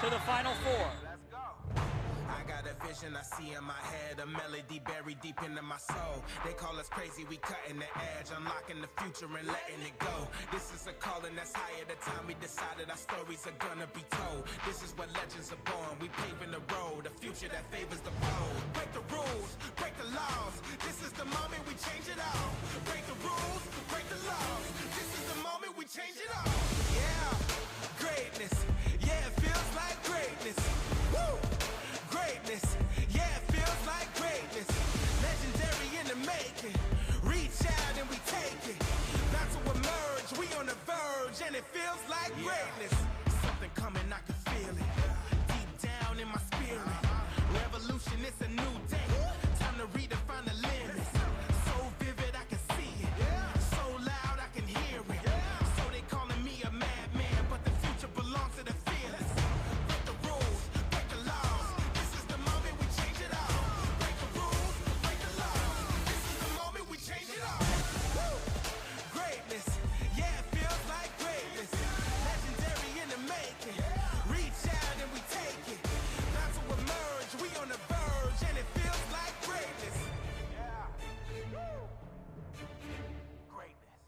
to the Final Four. I got a vision I see in my head, a melody buried deep into my soul. They call us crazy, we cutting the edge, unlocking the future and letting it go. This is a calling that's higher the time we decided our stories are gonna be told. This is what legends are born, we paving the road, a future that favors the bold. Break the rules, break the laws, this is the moment we change it all. Break the rules, break the laws, this is the moment we change it all. Yeah, greatness, yeah, it feels like greatness. Woo! Greatness, yeah, it feels like greatness. Legendary in the making. Reach out and we take it. About to emerge, we on the verge, and it feels like greatness. Something coming, I can feel it. Deep down in my spirit. Revolution, it's a new day. Time to redefine the limits. So vivid, I can see it. So loud, I can hear it. So they calling me a madman, but the future belongs to the fearless. Break the rules, break the laws. This is the moment we change it all. Break the rules, break the laws. This is the moment we change it all. Woo! Greatness, yeah, it feels like greatness. Legendary in the making. Reach out and we take it. About to emerge, we on the verge, and it feels like greatness. Yeah. Woo! Greatness.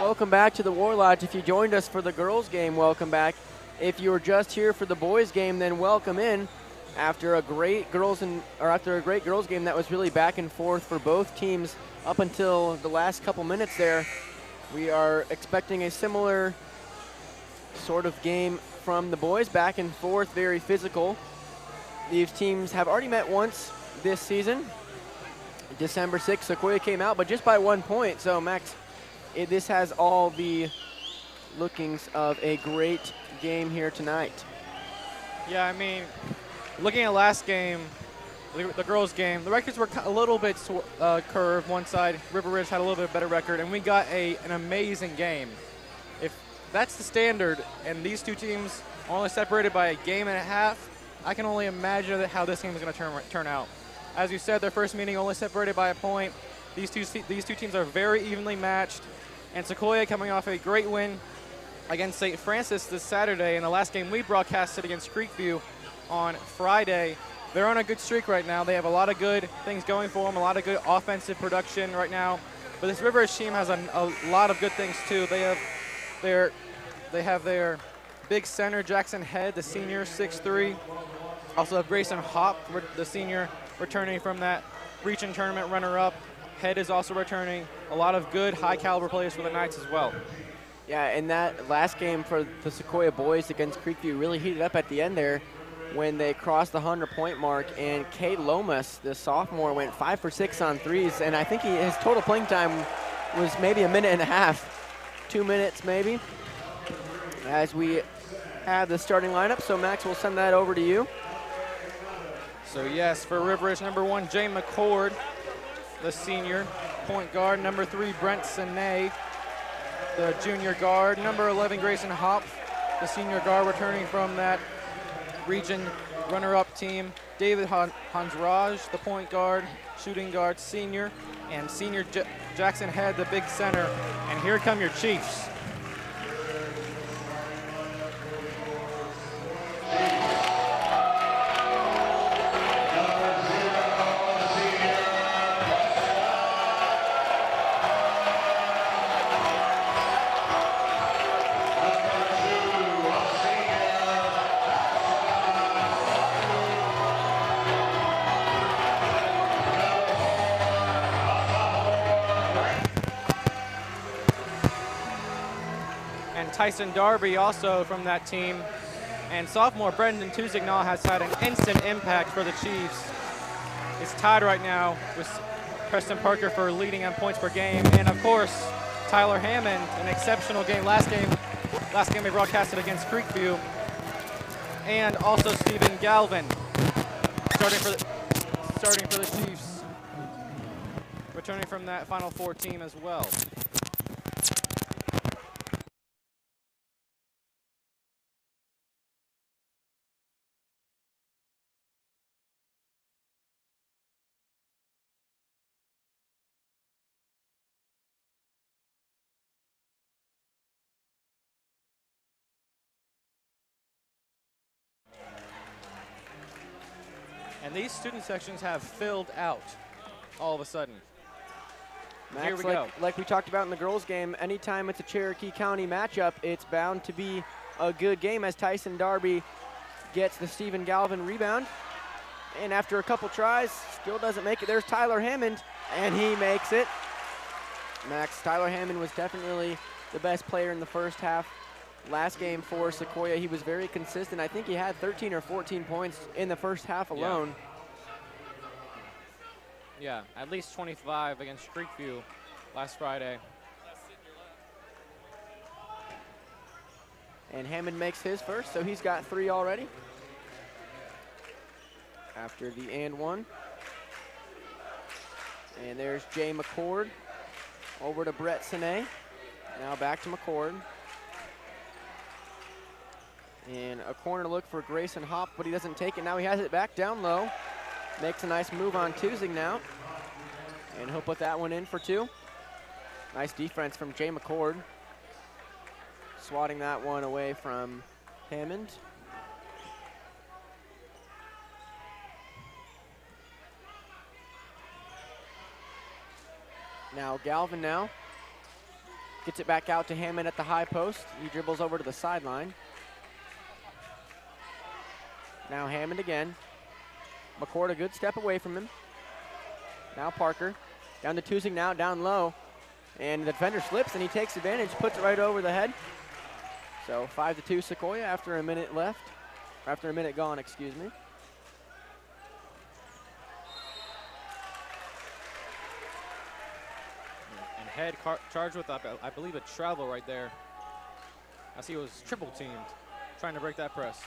Welcome back to the War Lodge. If you joined us for the girls' game, welcome back. If you were just here for the boys' game, then welcome in. After a great girls game that was really back and forth for both teams up until the last couple minutes there, we are expecting a similar sort of game from the boys, back and forth, very physical. These teams have already met once this season. December 6th, Sequoia came out, but just by 1 point. So, Max, this has all the lookings of a great game here tonight. Yeah, I mean, looking at last game, the girls' game, the records were a little bit curved. One side, River Ridge had a little bit better record, and we got an amazing game. If that's the standard, and these two teams are only separated by a game and a half, I can only imagine how this game is going to turn out. As you said, their first meeting only separated by a point. These two teams are very evenly matched, and Sequoia coming off a great win against St. Francis this Saturday, and the last game we broadcasted against Creekview on Friday. They're on a good streak right now. They have a lot of good things going for them, a lot of good offensive production right now. But this River Ridge team has a lot of good things too. They have their big center, Jackson Head, the senior, 6'3". Also have Grayson Hop, the senior, returning from that region tournament runner-up. Head is also returning. A lot of good, high-caliber players for the Knights as well. Yeah, and that last game for the Sequoia boys against Creekview really heated up at the end there when they crossed the 100-point mark, and Kate Lomas, the sophomore, went 5 for 6 on threes, and I think his total playing time was maybe a minute and a half, 2 minutes maybe, as we have the starting lineup. So, Max, we'll send that over to you. So, yes, for River Ridge, number 1, Jay McCord, the senior. Point guard, number 3, Brent Sine, the junior guard. Number 11, Grayson Hop, the senior guard, returning from that region runner-up team. David Hansraj, the point guard, shooting guard, senior. And senior Jackson Head, the big center. And here come your Chiefs. Tyson Darby also from that team. And sophomore Brendan Tusignol has had an instant impact for the Chiefs. It's tied right now with Preston Parker for leading on points per game. And of course, Tyler Hammond, an exceptional game. Last game we broadcasted against Creekview. And also Stephen Galvin starting for the Chiefs, returning from that Final Four team as well. And these student sections have filled out all of a sudden. Max, here we go. Like we talked about in the girls' game, anytime it's a Cherokee County matchup, it's bound to be a good game as Tyson Darby gets the Stephen Galvin rebound. And after a couple tries, still doesn't make it. There's Tyler Hammond, and he makes it. Max, Tyler Hammond was definitely the best player in the first half. Last game for Sequoia, he was very consistent. I think he had 13 or 14 points in the first half alone. Yeah, at least 25 against Creekview last Friday. And Hammond makes his first, so he's got 3 already. After the and one. And there's Jay McCord over to Brett Sine. Now back to McCord. And a corner look for Grayson Hop, but he doesn't take it. Now he has it back down low. Makes a nice move on Tusing now. And he'll put that one in for 2. Nice defense from Jay McCord. Swatting that one away from Hammond. Now Galvin now. Gets it back out to Hammond at the high post. He dribbles over to the sideline. Now Hammond again. McCord a good step away from him. Now Parker. Down to Tusing now, down low. And the defender slips and he takes advantage, puts it right over the head. So 5-2 Sequoia after a minute left. After a minute gone, excuse me. Head charged with, I believe, a travel right there. I see it was triple teamed, trying to break that press.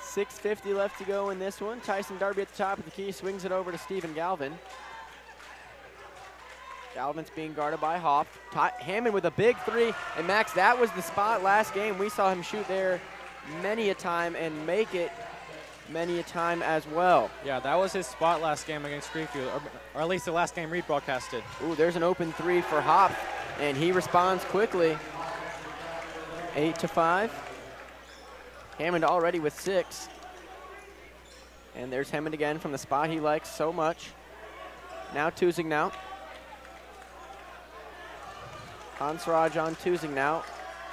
.650 left to go in this one. Tyson Darby at the top of the key, swings it over to Stephen Galvin. Galvin's being guarded by Hopp. Hammond with a big three, and Max, that was the spot last game. We saw him shoot there many a time and make it many a time as well. Yeah, that was his spot last game against Greenfield, or at least the last game rebroadcasted. Ooh, there's an open three for Hopp, and he responds quickly. 8-5. Hammond already with 6. And there's Hammond again from the spot he likes so much. Now Tusignaut. Hansraj on Tusignaut.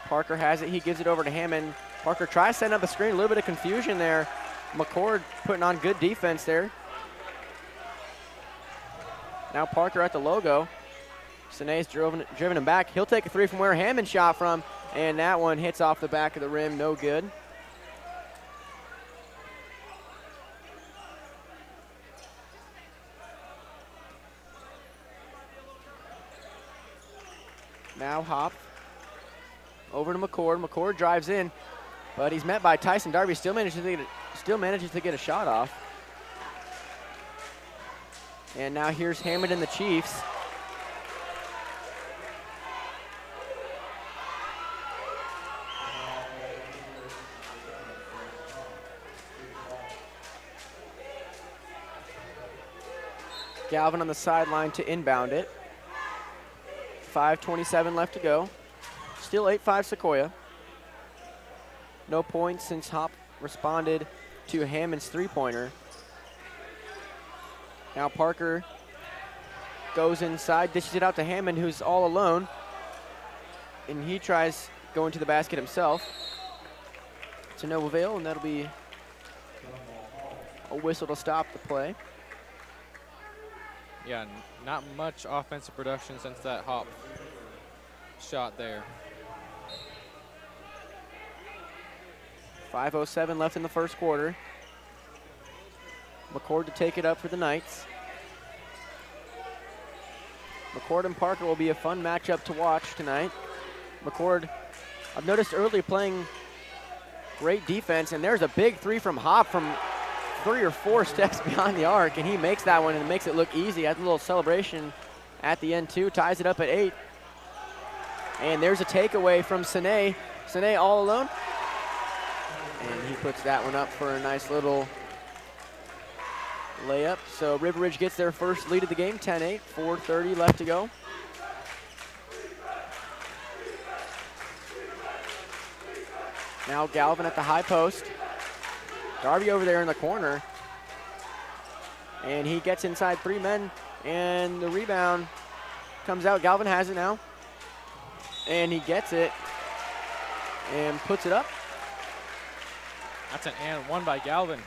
Parker has it, he gives it over to Hammond. Parker tries setting up the screen, a little bit of confusion there. McCord putting on good defense there. Now Parker at the logo. Sine's driven him back. He'll take a three from where Hammond shot from, and that one hits off the back of the rim, no good. Now Hopp over to McCord. McCord drives in, but he's met by Tyson Darby. Still manages to get a shot off. And now here's Hammond and the Chiefs. Galvin on the sideline to inbound it. 5:27 left to go. Still 8-5 Sequoia. No points since Hopp responded to Hammond's three-pointer. Now Parker goes inside, dishes it out to Hammond, who's all alone. And he tries going to the basket himself. To no avail, and that'll be a whistle to stop the play. Yeah, not much offensive production since that Hopp shot there. 5:07 left in the first quarter. McCord to take it up for the Knights. McCord and Parker will be a fun matchup to watch tonight. McCord, I've noticed early playing great defense, and there's a big three from Hopp from 3 or 4 steps behind the arc, and he makes that one and makes it look easy. Has a little celebration at the end too, ties it up at 8. And there's a takeaway from Sine. Sine all alone. And he puts that one up for a nice little layup. So River Ridge gets their first lead of the game, 10-8, 4:30 left to go. Now Galvin at the high post. Darby over there in the corner. And he gets inside 3 men, and the rebound comes out. Galvin has it now. And he gets it and puts it up. That's an and one by Galvin.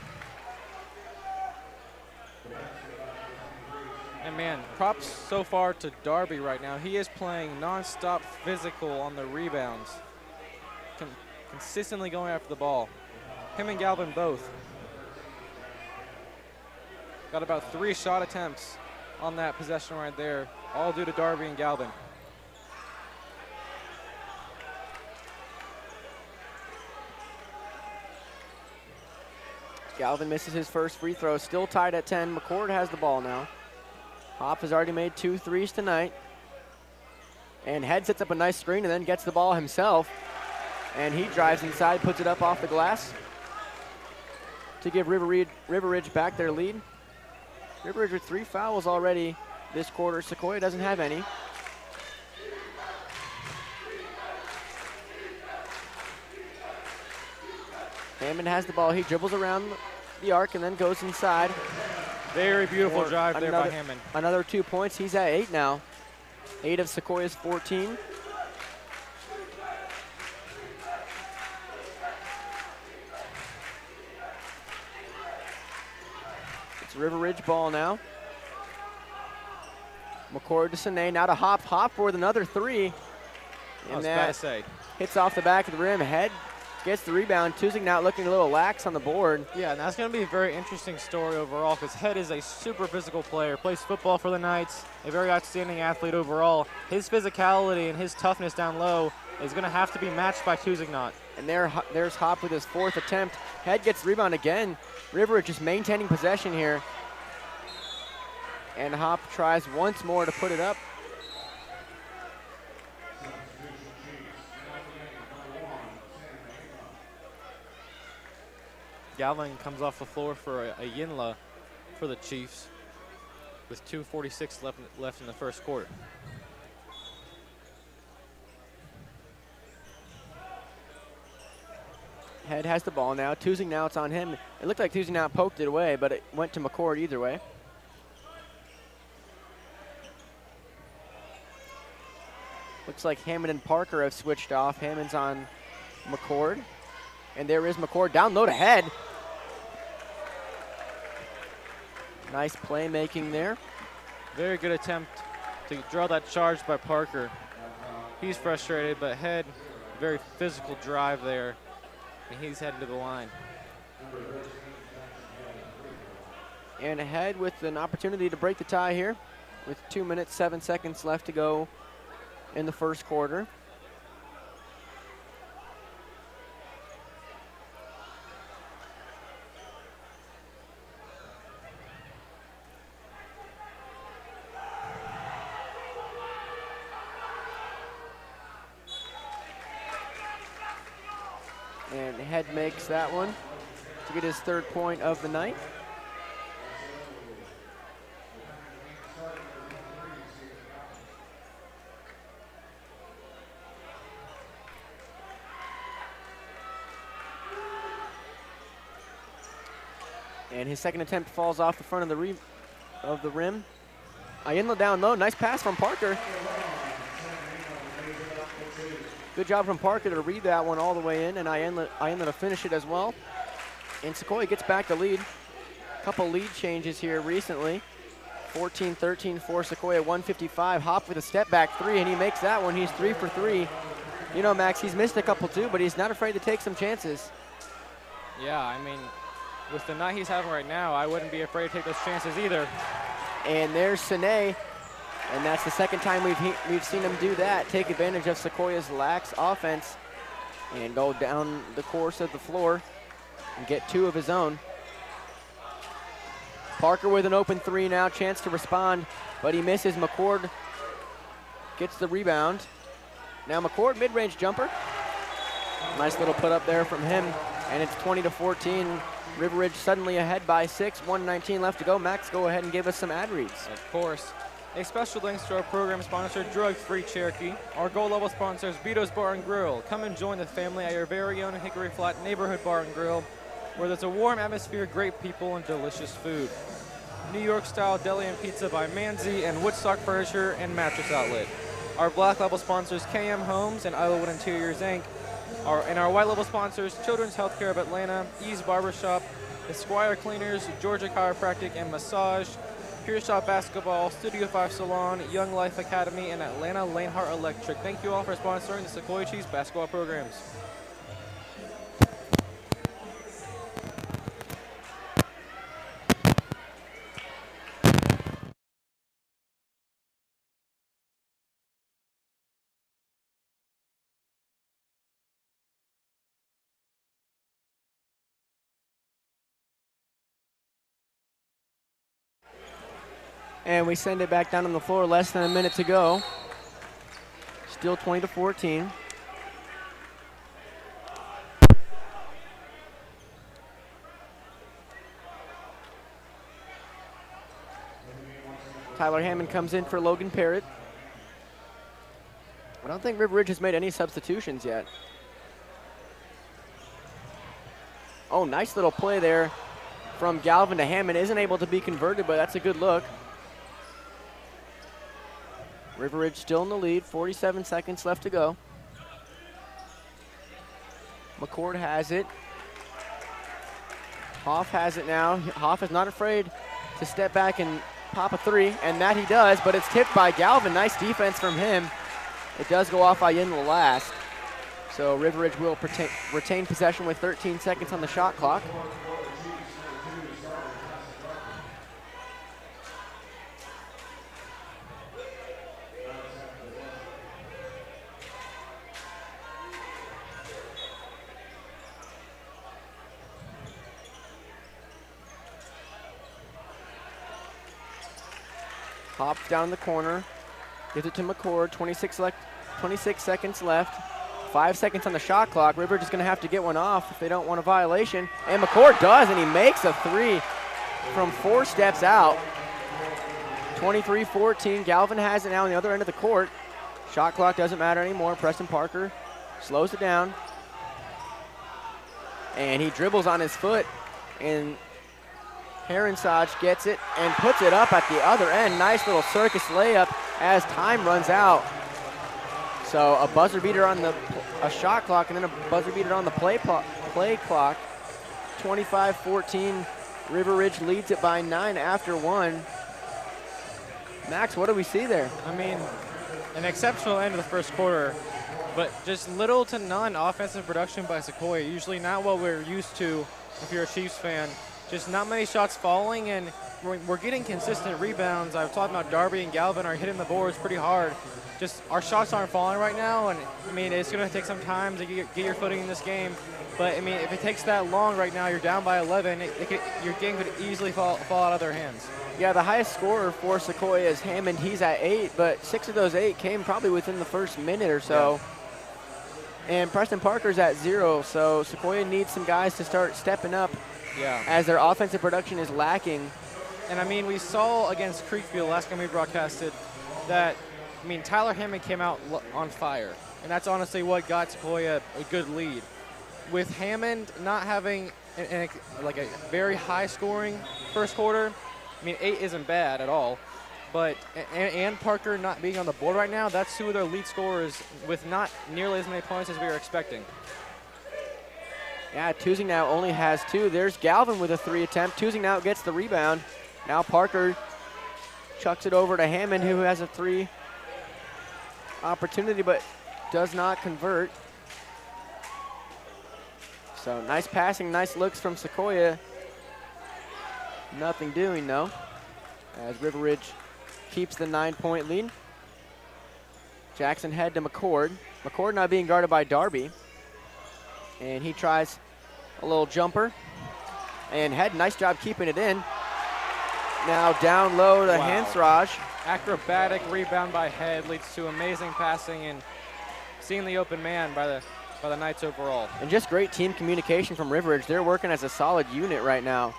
And man, props so far to Darby right now. He is playing non-stop physical on the rebounds. Consistently going after the ball. Him and Galvin both. Got about 3 shot attempts on that possession right there, all due to Darby and Galvin. Galvin misses his first free throw, still tied at 10. McCord has the ball now. Hopp has already made 2 threes tonight. And Head sets up a nice screen and then gets the ball himself. And he drives inside, puts it up off the glass to give River Ridge back their lead. River Ridge with 3 fouls already this quarter. Sequoia doesn't have any. Hammond has the ball. He dribbles around the arc and then goes inside. Very beautiful drive there by Hammond. Another 2 points. He's at 8 now. 8 of Sequoia's 14. It's River Ridge ball now. McCord to Sine, now to Hopp. Hopp with another 3. I was about to say. Hits off the back of the rim. Head gets the rebound. Tusing now looking a little lax on the board. Yeah, and that's going to be a very interesting story overall because Head is a super physical player, plays football for the Knights, a very outstanding athlete overall. His physicality and his toughness down low is going to have to be matched by Tusignot. And there's Hop with his 4th attempt. Head gets the rebound again. River just maintaining possession here. And Hop tries once more to put it up. Galvin comes off the floor for a Yinla for the Chiefs with 2:46 left in the first quarter. Head has the ball now. Tusing now, it's on him. It looked like Tusing now poked it away, but it went to McCord either way. Looks like Hammond and Parker have switched off. Hammond's on McCord. And there is McCord down low to Head. Nice playmaking there. Very good attempt to draw that charge by Parker. He's frustrated, but Head, very physical drive there, and he's heading to the line. And Head with an opportunity to break the tie here with 2 minutes, 7 seconds left to go in the first quarter. And Head makes that one to get his 3rd point of the night. And his 2nd attempt falls off the front of the rim. Ayinla down low, nice pass from Parker. Good job from Parker to read that one all the way in, and Ayinla to finish it as well. And Sequoia gets back the lead. Couple lead changes here recently. 14-13 for Sequoia, 155. Hop with a step back 3, and he makes that one. He's 3 for 3. You know, Max, he's missed a couple too, but he's not afraid to take some chances. Yeah, I mean, with the night he's having right now, I wouldn't be afraid to take those chances either. And there's Sine, and that's the 2nd time we've seen him do that. Take advantage of Sequoia's lax offense and go down the course of the floor and get 2 of his own. Parker with an open 3 now, chance to respond, but he misses. McCord gets the rebound. Now McCord, mid-range jumper. Nice little put up there from him, and it's 20-14. River Ridge suddenly ahead by 6, 1:19 left to go. Max, go ahead and give us some ad reads. Of course. A special thanks to our program sponsor, Drug Free Cherokee. Our gold level sponsors, Vito's Bar and Grill. Come and join the family at your very own Hickory Flat neighborhood bar and grill, where there's a warm atmosphere, great people, and delicious food. New York style deli and pizza by Manzi and Woodstock Furniture and Mattress Outlet. Our black label sponsors, KM Homes and Islewood Interiors Inc. Our white label sponsors, Children's Healthcare of Atlanta, Ease Barbershop, Esquire Cleaners, Georgia Chiropractic and Massage, Pure Shot Basketball, Studio 5 Salon, Young Life Academy, and Atlanta Lanehart Electric. Thank you all for sponsoring the Sequoia Chiefs basketball programs. And we send it back down on the floor, less than a minute to go. Still 20-14. Tyler Hammond comes in for Logan Parrott. I don't think River Ridge has made any substitutions yet. Oh, nice little play there from Galvin to Hammond. Isn't able to be converted, but that's a good look. River Ridge still in the lead, 47 seconds left to go. McCord has it. Hoff has it now. Hoff is not afraid to step back and pop a 3, and that he does, but it's tipped by Galvin. Nice defense from him. It does go off Ayinla last. So River Ridge will retain possession with 13 seconds on the shot clock. Hops down the corner, gives it to McCord, 26 seconds left. 5 seconds on the shot clock. River is going to have to get one off if they don't want a violation. And McCord does, and he makes a three from 4 steps out. 23-14. Galvin has it now on the other end of the court. Shot clock doesn't matter anymore. Preston Parker slows it down. And he dribbles on his foot, and Heronsage gets it and puts it up at the other end. Nice little circus layup as time runs out. So a buzzer beater on a shot clock and then a buzzer beater on the play clock. 25-14. River Ridge leads it by 9 after 1. Max, what do we see there? I mean, an exceptional end of the first quarter, but just little to none offensive production by Sequoia. Usually not what we're used to if you're a Chiefs fan. Just not many shots falling, and we're getting consistent rebounds. I've talked about Darby and Galvin are hitting the boards pretty hard. Just our shots aren't falling right now, and I mean, it's going to take some time to get your footing in this game. But I mean, if it takes that long right now, you're down by 11, your game could easily fall out of their hands. Yeah, the highest scorer for Sequoia is Hammond. He's at 8, but 6 of those 8 came probably within the first minute or so. Yeah. And Preston Parker's at 0, so Sequoia needs some guys to start stepping up. Yeah. As their offensive production is lacking. And I mean, we saw against Creekfield last time we broadcasted that, I mean, Tyler Hammond came out on fire. And that's honestly what got Sequoia a good lead. With Hammond not having like a very high scoring first quarter, I mean, 8 isn't bad at all. But, and Parker not being on the board right now, that's 2 of their lead scorers with not nearly as many points as we were expecting. Yeah, Tusing now only has 2. There's Galvin with a 3 attempt. Tusing now gets the rebound. Now Parker chucks it over to Hammond, who has a 3 opportunity but does not convert. So nice passing, nice looks from Sequoia. Nothing doing though, as River Ridge keeps the 9-point lead. Jackson head to McCord. McCord now being guarded by Darby. And he tries a little jumper. And Head, nice job keeping it in. Now down low to Hansraj. Acrobatic rebound by Head leads to amazing passing and seeing the open man by the Knights overall. And just great team communication from River Ridge. They're working as a solid unit right now.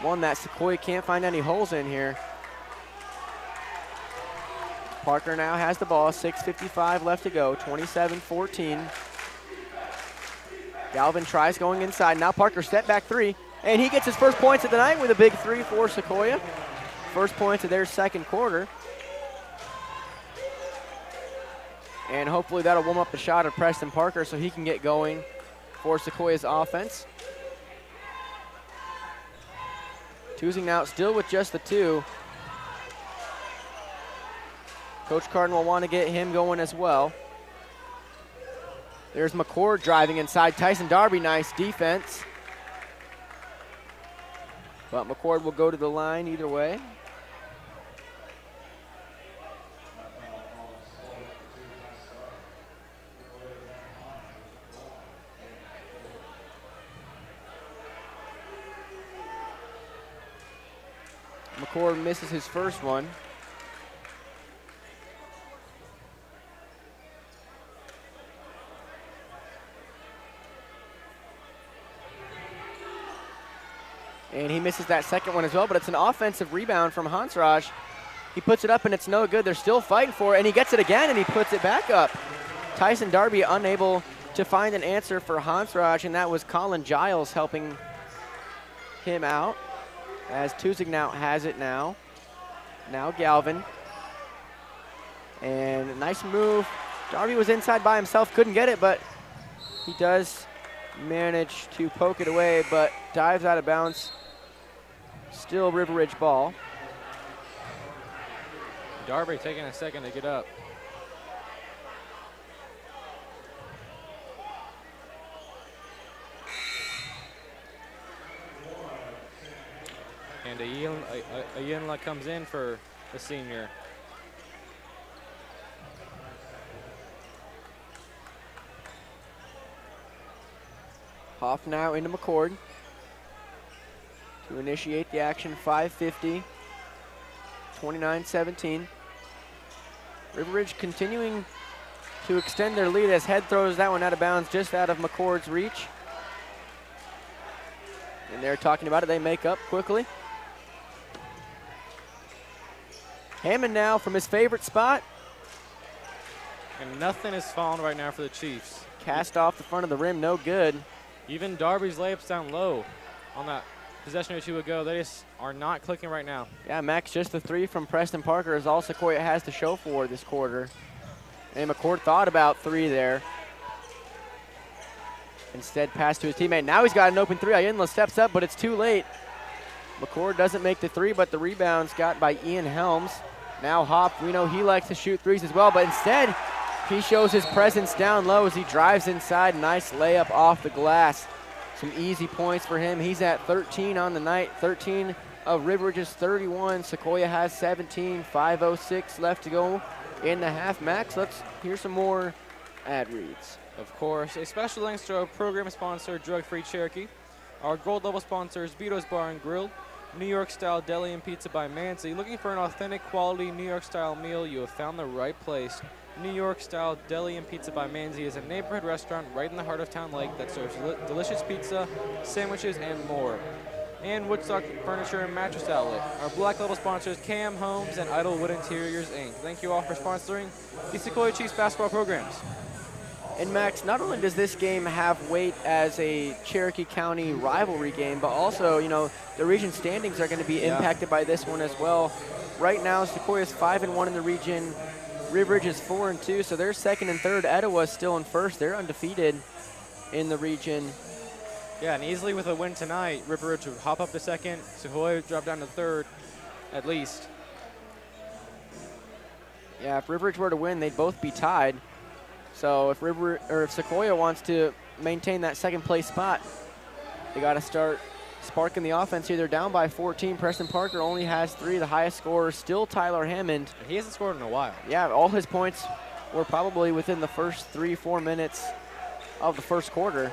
One that Sequoia can't find any holes in here. Parker now has the ball, 6:55 left to go, 27-14. Galvin tries going inside. Now Parker step back 3, and he gets his first points of the night with a big 3 for Sequoia. First points of their second quarter. And hopefully that'll warm up the shot of Preston Parker so he can get going for Sequoia's offense. Tusing now still with just the 2. Coach Carden will want to get him going as well. There's McCord driving inside. Tyson Darby, nice defense. But McCord will go to the line either way. McCord misses his first one. And he misses that second one as well, but it's an offensive rebound from Hansraj. He puts it up and it's no good. They're still fighting for it, and he gets it again and he puts it back up. Tyson Darby unable to find an answer for Hansraj, and that was Colin Giles helping him out. As Tusing now has it now. Now Galvin. And a nice move. Darby was inside by himself, couldn't get it, but he does manage to poke it away, but dives out of bounds. Still River Ridge ball. Darby taking a second to get up. And Ayinla comes in for the senior. Hoff now into McCord to initiate the action. 5:50, 29-17. River Ridge continuing to extend their lead as Head throws that one out of bounds, just out of McCord's reach. And they're talking about it. They make up quickly. Hammond now from his favorite spot. And nothing is falling right now for the Chiefs. Cast off the front of the rim, no good. Even Darby's layups down low on that possession or two ago, they just are not clicking right now. Yeah, Max, just the three from Preston Parker is all Sequoia has to show for this quarter. And McCord thought about three there. Instead, pass to his teammate. Now he's got an open three. Ayinla steps up, but it's too late. McCord doesn't make the three, but the rebound's got by Ian Helms. Now Hopp, we know he likes to shoot threes as well, but instead, he shows his presence down low as he drives inside. Nice layup off the glass. Some easy points for him. He's at 13 on the night. 13 of River Ridge's 31. Sequoia has 17. 5:06 left to go in the half. Max, let's hear some more ad reads. Of course, a special thanks to our program sponsor, Drug Free Cherokee. Our gold level sponsors, Vito's Bar and Grill, New York Style Deli and Pizza by Manzi. Looking for an authentic quality New York style meal? You have found the right place. New York Style Deli and Pizza by Manzi is a neighborhood restaurant right in the heart of Town Lake that serves delicious pizza, sandwiches, and more. And Woodstock Furniture and Mattress Outlet. Our black label sponsors, KM Homes and Idlewood Interiors, Inc. Thank you all for sponsoring the Sequoia Chiefs basketball programs. And Max, not only does this game have weight as a Cherokee County rivalry game, but also, you know, the region standings are going to be impacted by this one as well. Right now, Sequoia's 5-1 in the region. River Ridge is 4-2, so they're second and third. Etowah's still in first. They're undefeated in the region. Yeah, and easily with a win tonight, River Ridge would hop up to second. Sequoia would drop down to third, at least. Yeah, if River Ridge were to win, they'd both be tied. So if Sequoia wants to maintain that second place spot, they got to start sparking the offense here. They're down by 14. Preston Parker only has 3. The highest scorer still Tyler Hammond. And he hasn't scored in a while. Yeah, all his points were probably within the first 3-4 minutes of the first quarter.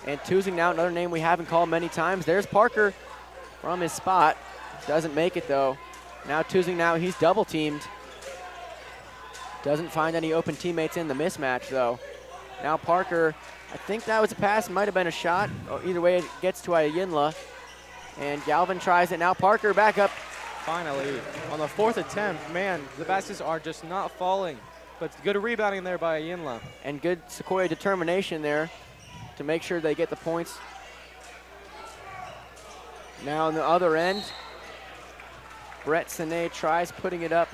And Tusing now, another name we haven't called many times. There's Parker from his spot. Doesn't make it though. Now Tusing now, he's double teamed. Doesn't find any open teammates in the mismatch though. Now Parker, I think that was a pass, might have been a shot. Either way, it gets to Ayinla. And Galvin tries it. Now Parker back up. Finally, on the 4th attempt, man, the baskets are just not falling. But good rebounding there by Ayinla. And good Sequoia determination there to make sure they get the points. Now on the other end, Brett Sine tries putting it up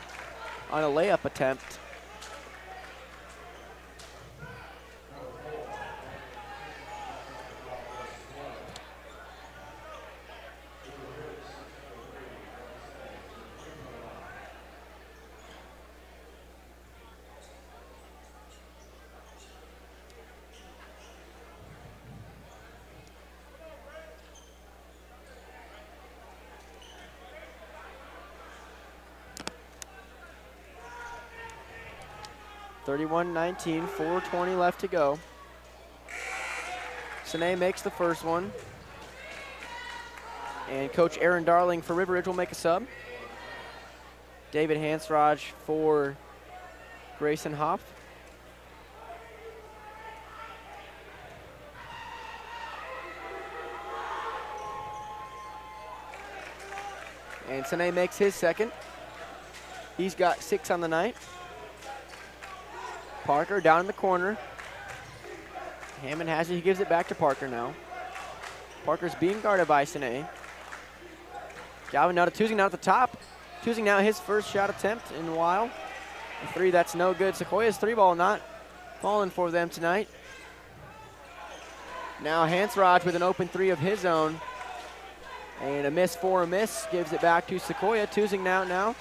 on a layup attempt. (31-19), 4:20 left to go. Sine makes the first one. And Coach Aaron Darling for River Ridge will make a sub. David Hansraj for Grayson Hoff. And Sine makes his second. He's got 6 on the night. Parker down in the corner. Hammond has it. He gives it back to Parker now. Parker's being guarded by Sine. Galvin now to Tusing now at the top. Tusing now his first shot attempt in a while. A 3, that's no good. Sequoia's 3-ball not falling for them tonight. Now Hansraj with an open 3 of his own. And a miss for a miss. Gives it back to Sequoia. Tusing now.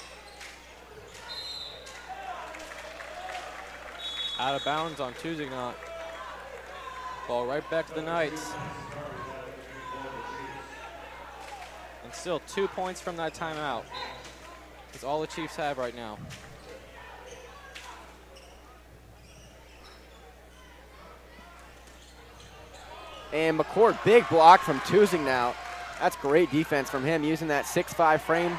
Out of bounds on Tusignot. Ball right back to the Knights. And still 2 points from that timeout. That's all the Chiefs have right now. And McCord, big block from Tuzing now. That's great defense from him, using that 6'5" frame.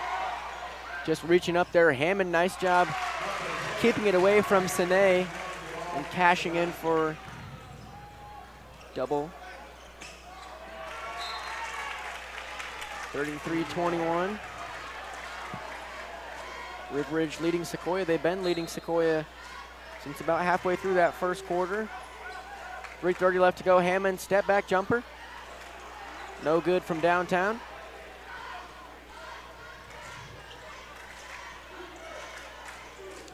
Just reaching up there. Hammond, nice job keeping it away from Sine and cashing in for double. 33-21. River Ridge leading Sequoia. They've been leading Sequoia since about halfway through that first quarter. 3:30 left to go. Hammond, step back jumper. No good from downtown.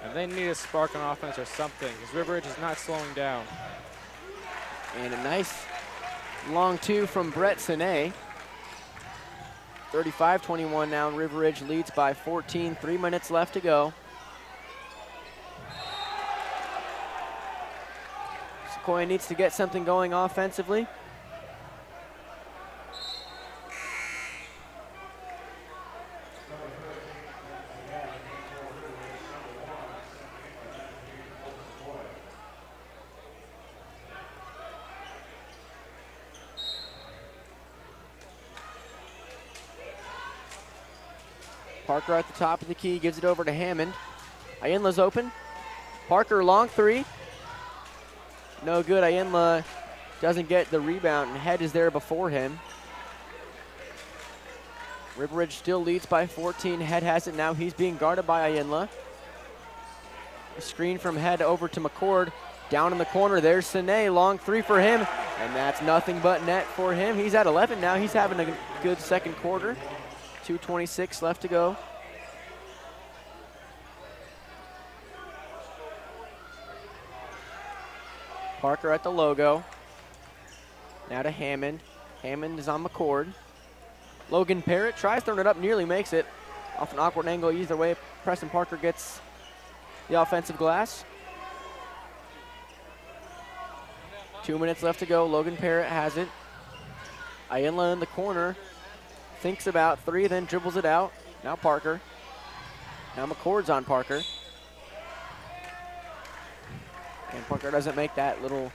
And they need a spark on offense or something, because River Ridge is not slowing down. And a nice long two from Brett Sine. 35-21 now. River Ridge leads by 14. 3 minutes left to go. Sequoia needs to get something going offensively. Parker at the top of the key, gives it over to Hammond. Ayenla's open. Parker, long three. No good. Ayenla doesn't get the rebound, and Head is there before him. River Ridge still leads by 14. Head has it now. He's being guarded by Ayenla. A screen from Head over to McCord. Down in the corner, there's Sine. Long three for him, and that's nothing but net for him. He's at 11 now. He's having a good second quarter. 2:26 left to go. Parker at the logo. Now to Hammond. Hammond is on McCord. Logan Parrott tries throwing it up, nearly makes it. Off an awkward angle either way. Preston Parker gets the offensive glass. 2 minutes left to go. Logan Parrott has it. Ayenla in the corner. Thinks about three, then dribbles it out. Now Parker. Now McCord's on Parker. And Parker doesn't make that little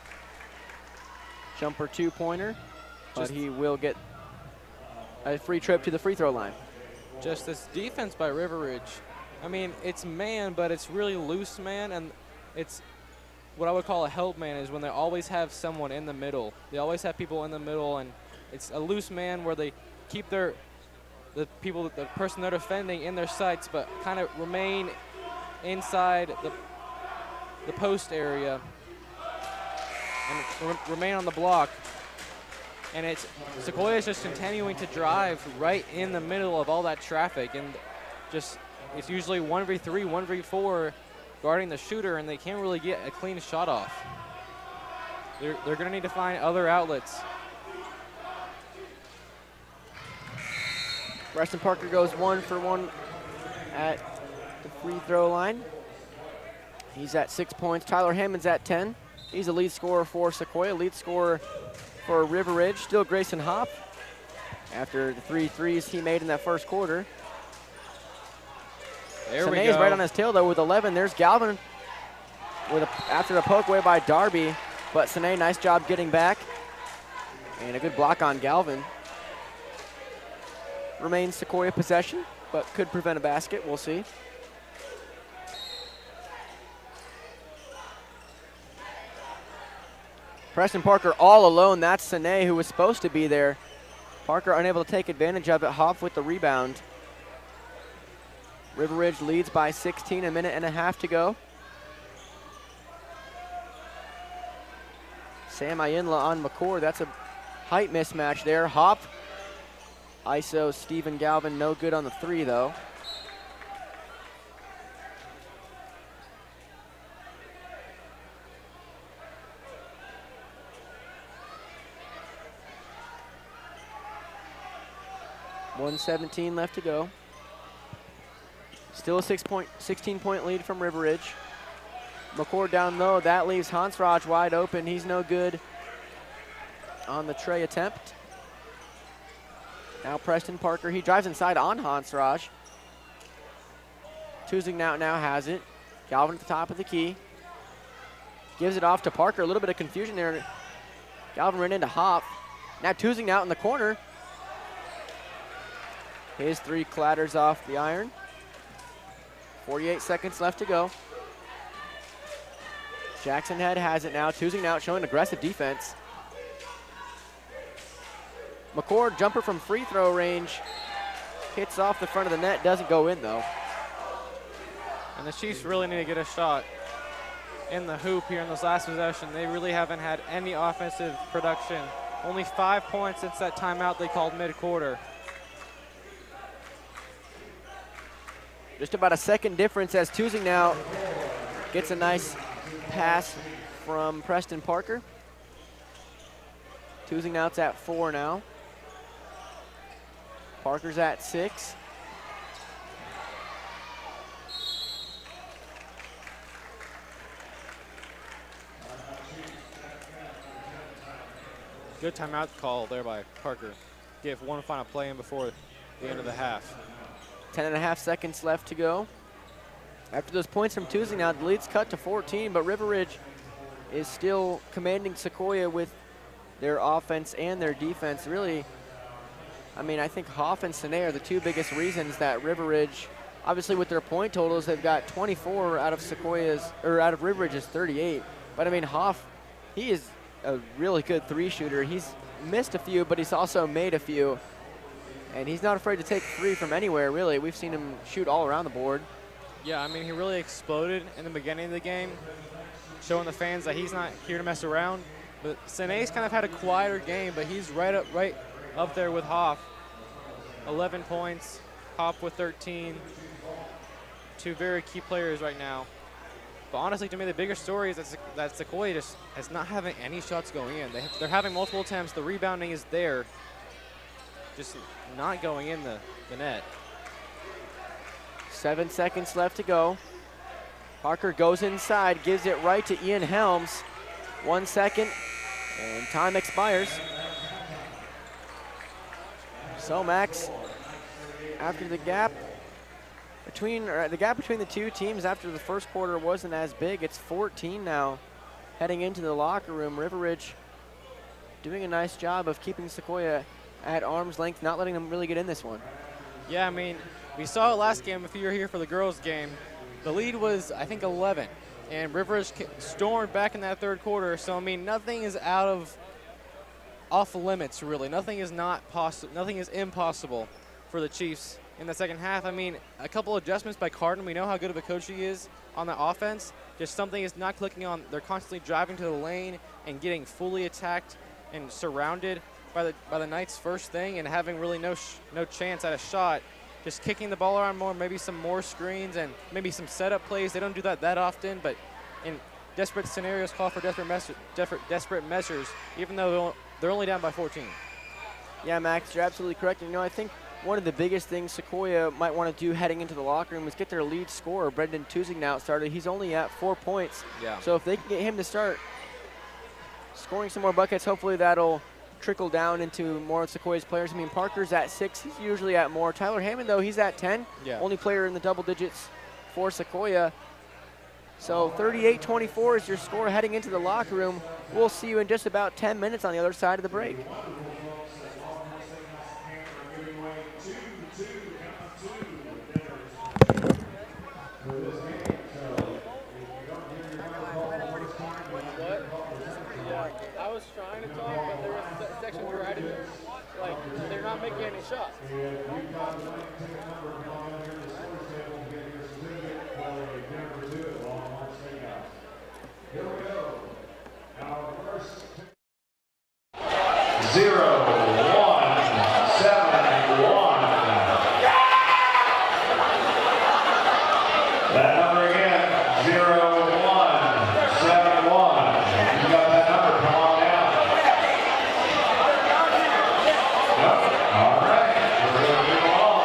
jumper two-pointer, but he will get a free trip to the free throw line. Just this defense by River Ridge. I mean, it's man, but it's really loose man, and it's what I would call a help man is when they always have someone in the middle. They always have people in the middle, and it's a loose man where they keep the person they're defending in their sights, but kind of remain inside the post area and remain on the block. And it's Sequoia is just continuing to drive right in the middle of all that traffic, and just it's usually 1v3, 1v4 guarding the shooter, and they can't really get a clean shot off. They're going to need to find other outlets. Preston Parker goes 1 for 1 at the free throw line. He's at 6 points. Tyler Hammond's at 10. He's a lead scorer for Sequoia, lead scorer for River Ridge. Still Grayson Hopp after the 3 threes he made in that first quarter. There we Sine's go. right on his tail though with 11. There's Galvin with after a poke away by Darby, but Sine, nice job getting back. And a good block on Galvin. Remains Sequoia possession, but could prevent a basket. We'll see. Preston Parker all alone. That's Sine, who was supposed to be there. Parker unable to take advantage of it. Hoff with the rebound. River Ridge leads by 16, a minute and a half to go. Sam Ayenla on McCord. That's a height mismatch there. Hopp. ISO Stephen Galvin, no good on the three though. .117 left to go. Still a 16-point lead from River Ridge. McCord down low. That leaves Hansraj wide open. He's no good on the tray attempt. Now Preston Parker, he drives inside on Hansraj. Tusignaut now has it. Galvin at the top of the key. Gives it off to Parker. A little bit of confusion there. Galvin ran into Hoff. Now Tusignaut in the corner. His three clatters off the iron. 48 seconds left to go. Jackson Head has it now. Tusignaut showing aggressive defense. McCord, jumper from free throw range. Hits off the front of the net, doesn't go in though. And the Chiefs really need to get a shot in the hoop here in this last possession. They really haven't had any offensive production. Only 5 points since that timeout they called mid-quarter. Just about a second difference as Tusignaut gets a nice pass from Preston Parker. Tusignaut's at 4 now. Parker's at 6. Good timeout call there by Parker. Get one final play in before the end of the half. 10.5 seconds left to go. After those points from Tusignaut, the lead's cut to 14, but River Ridge is still commanding Sequoia with their offense and their defense. Really, I mean, I think Hoff and Sine are the two biggest reasons that River Ridge, obviously with their point totals, they've got 24 out of Sequoia's, or out of River Ridge's 38. But I mean, Hoff, he is a really good three shooter. He's missed a few, but he's also made a few. And he's not afraid to take three from anywhere, really. We've seen him shoot all around the board. Yeah, I mean, he really exploded in the beginning of the game, showing the fans that he's not here to mess around. But Sine's kind of had a quieter game, but he's right up there with Hoff. 11 points, Hoff with 13. Two very key players right now. But honestly, to me, the bigger story is that Sequoia just is not having any shots going in. They're having multiple attempts. The rebounding is there, just not going in the net. 7 seconds left to go. Parker goes inside, gives it right to Ian Helms. 1 second, and time expires. So Max, after the gap between the two teams after the first quarter wasn't as big, it's 14 now. Heading into the locker room, River Ridge doing a nice job of keeping Sequoia at arm's length, not letting them really get in this one. Yeah, I mean, we saw it last game. If you were here for the girls' game, the lead was, I think, 11. And River Ridge stormed back in that third quarter. So, I mean, nothing is off limits, really. Nothing is impossible for the Chiefs in the second half. I mean, a couple adjustments by Cardin. We know how good of a coach he is on the offense. Just something is not clicking on. They're constantly driving to the lane and getting fully attacked and surrounded by the Knights first thing and having really no chance at a shot. Just kicking the ball around more, maybe some more screens and maybe some setup plays. They don't do that often, but in desperate scenarios call for desperate measures, even though they're only down by 14. Yeah, Max, you're absolutely correct. And, you know, I think one of the biggest things Sequoia might want to do heading into the locker room is get their lead scorer, Brendan Tusignaut, started. He's only at 4 points. Yeah. So if they can get him to start scoring some more buckets, hopefully that'll trickle down into more of Sequoia's players. I mean, Parker's at 6. He's usually at more. Tyler Hammond, though, he's at 10. Yeah. Only player in the double digits for Sequoia. So 38-24 is your score heading into the locker room. We'll see you in just about 10 minutes on the other side of the break. I was trying to talk, but there was a section where I didn't, like, they're not making any shots. Here we go. Our first 0-1-7-1. That number again, 0-1-7-1. You got that number, come on down. Yep. All right, we're going to move on.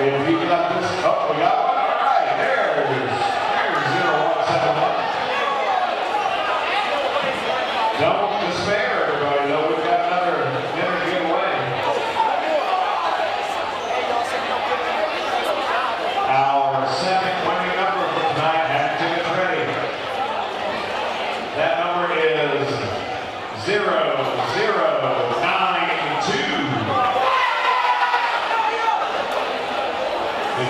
If you got this, oh, we got one. All right, there's 0-1-7-1. Don't despair, everybody, though. We've got another If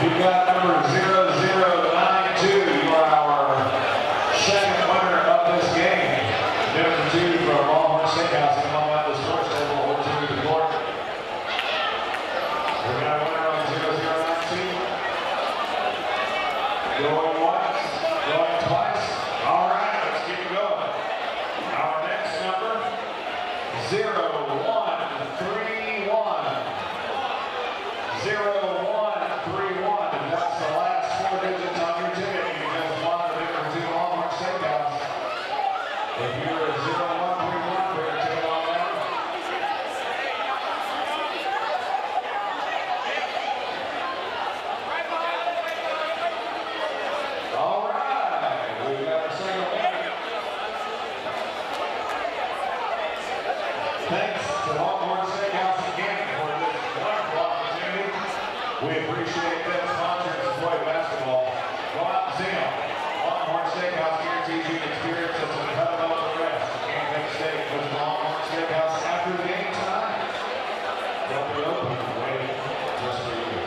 you've got number 0092, you are our second winner of this game. Number 2 from Longhorn Steakhouse and along out the sports table over to the court. We got a winner on 0092. Going once, going twice. All right, let's keep it going. Our next number, 0131. 0131. If that's the last 4 digits on your ticket, you just won the number 2 Longhorn Steakhouse. If you're a 0131, put your ticket on there. All right, we've got a single winner. Thanks to Longhorn Steakhouse again for this wonderful opportunity. We appreciate them sponsoring this boy basketball. Go out and see them. Longhorn Steakhouse guarantees you an experience that's incredible over the rest. You can't make a steak with Longhorn Steakhouse after the game tonight. They'll be open and waiting just for you.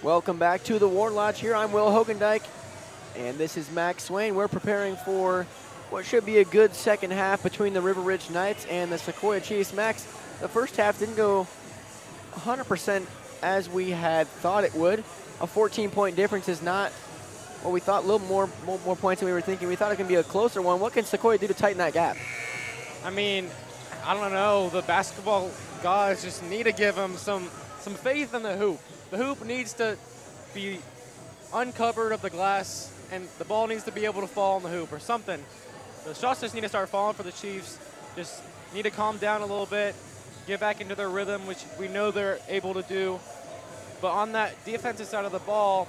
Welcome back to the War Lodge here. I'm Will Hogendijk, and this is Max Swain. We're preparing for what should be a good second half between the River Ridge Knights and the Sequoia Chiefs. Max, the first half didn't go 100% as we had thought it would. A 14-point difference is not what we thought, a little more points than we were thinking. We thought it could be a closer one. What can Sequoia do to tighten that gap? I mean, I don't know. The basketball guys just need to give them some faith in the hoop. The hoop needs to be uncovered of the glass, and the ball needs to be able to fall in the hoop or something. The shots just need to start falling for the Chiefs. Just need to calm down a little bit, get back into their rhythm, which we know they're able to do. But on that defensive side of the ball,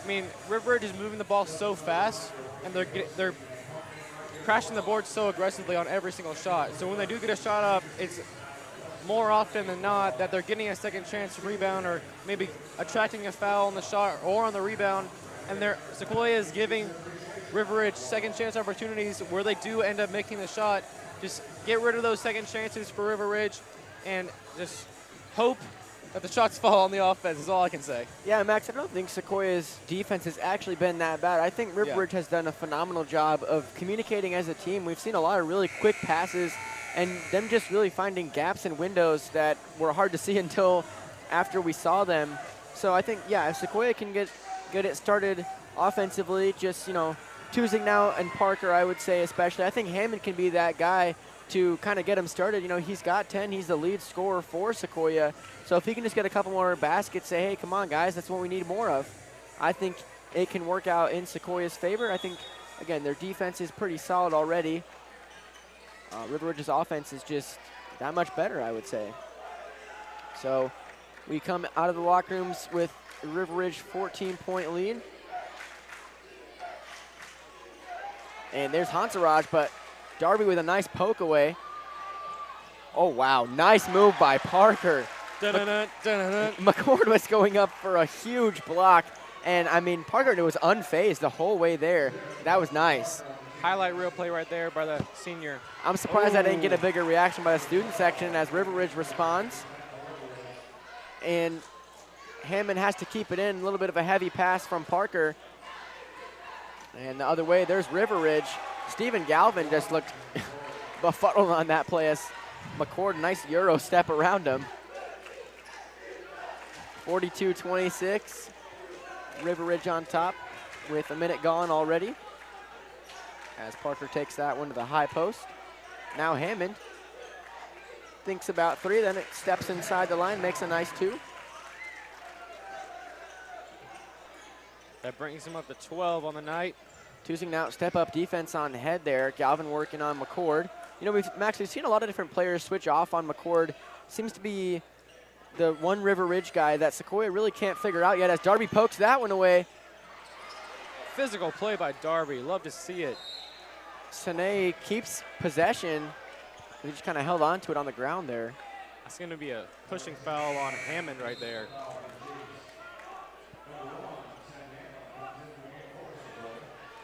I mean, River Ridge is moving the ball so fast, and they're crashing the board so aggressively on every single shot. So when they do get a shot up, it's more often than not that they're getting a second chance to rebound or maybe attracting a foul on the shot or on the rebound. And Sequoia is giving River Ridge second chance opportunities where they do end up making the shot. Just get rid of those second chances for River Ridge and just hope that the shots fall on the offense is all I can say. Yeah, Max, I don't think Sequoia's defense has actually been that bad. I think River Ridge has done a phenomenal job of communicating as a team. We've seen a lot of really quick passes and them just really finding gaps and windows that were hard to see until after we saw them. So I think, yeah, if Sequoia can get it started offensively, just, you know, Tuesingnow and Parker, I would say especially. I think Hammond can be that guy to kind of get him started. You know, he's got 10. He's the lead scorer for Sequoia. So if he can just get a couple more baskets, say, hey, come on, guys, that's what we need more of, I think it can work out in Sequoia's favor. I think, again, their defense is pretty solid already. River Ridge's offense is just that much better, I would say. So we come out of the locker rooms with River Ridge 14-point lead. And there's Hansaraj, but Darby with a nice poke away. Oh, wow, nice move by Parker. McCord was going up for a huge block. And, I mean, Parker was unfazed the whole way there. That was nice. Highlight reel play right there by the senior. I'm surprised I didn't get a bigger reaction by the student section as River Ridge responds. And Hammond has to keep it in. A little bit of a heavy pass from Parker. And the other way, there's River Ridge. Stephen Galvin just looked befuddled on that play as McCord, nice Euro step around him. 42-26. River Ridge on top with a minute gone already. As Parker takes that one to the high post. Now Hammond thinks about three, then it steps inside the line, makes a nice two. That brings him up to 12 on the night. Tuesingnow step up defense on head there. Galvin working on McCord. You know, we've seen a lot of different players switch off on McCord. Seems to be the one River Ridge guy that Sequoia really can't figure out yet as Darby pokes that one away. Physical play by Darby, love to see it. Sine keeps possession. He just kind of held on to it on the ground there. That's going to be a pushing foul on Hammond right there.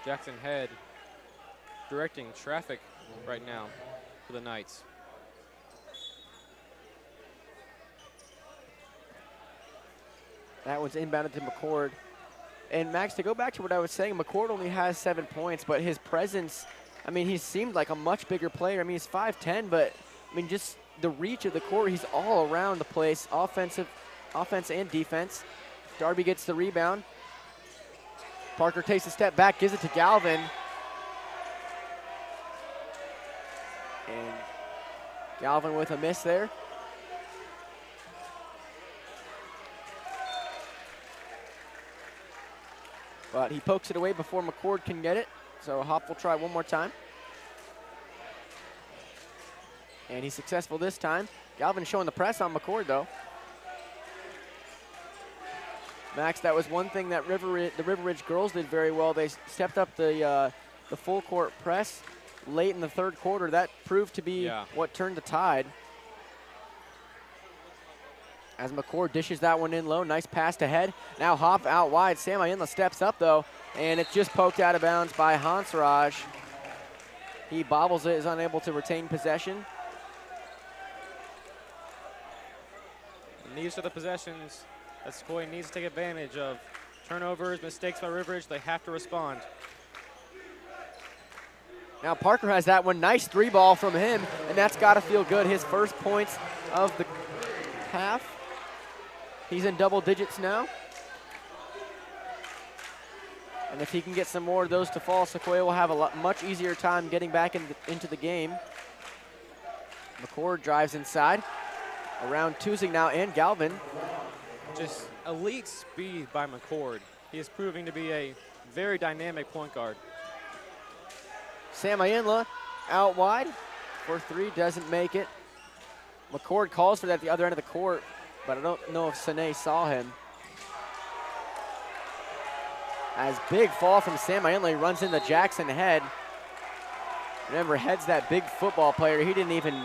Jackson Head directing traffic right now for the Knights. That one's inbounded to McCord. And Max, to go back to what I was saying, McCord only has 7 points, but his presence, I mean, he seemed like a much bigger player. I mean, he's 5'10", but I mean, just the reach of the court, he's all around the place, offense and defense. Darby gets the rebound. Parker takes a step back, gives it to Galvin. And Galvin with a miss there. But he pokes it away before McCord can get it. So Hop will try one more time. And he's successful this time. Galvin showing the press on McCord though. Max, that was one thing that the River Ridge girls did very well. They stepped up the full court press late in the third quarter. That proved to be what turned the tide. As McCord dishes that one in low, nice pass to Head. Now Hop out wide. Sam Ayala steps up though, and it's just poked out of bounds by Hansaraj. He bobbles it, is unable to retain possession. And these are the possessions that Sequoia needs to take advantage of. Turnovers, mistakes by River Ridge, they have to respond. Now Parker has that one. Nice three ball from him, and that's got to feel good. His first points of the half. He's in double digits now. And if he can get some more of those to fall, Sequoia will have a much easier time getting back into the game. McCord drives inside. Around Tusing now and Galvin. Just elite speed by McCord. He is proving to be a very dynamic point guard. Sam Ayinla out wide for three, doesn't make it. McCord calls for that at the other end of the court, but I don't know if Sine saw him. As big fall from Sam Ayinla, he runs into Jackson Head. Remember, Head's that big football player. He didn't even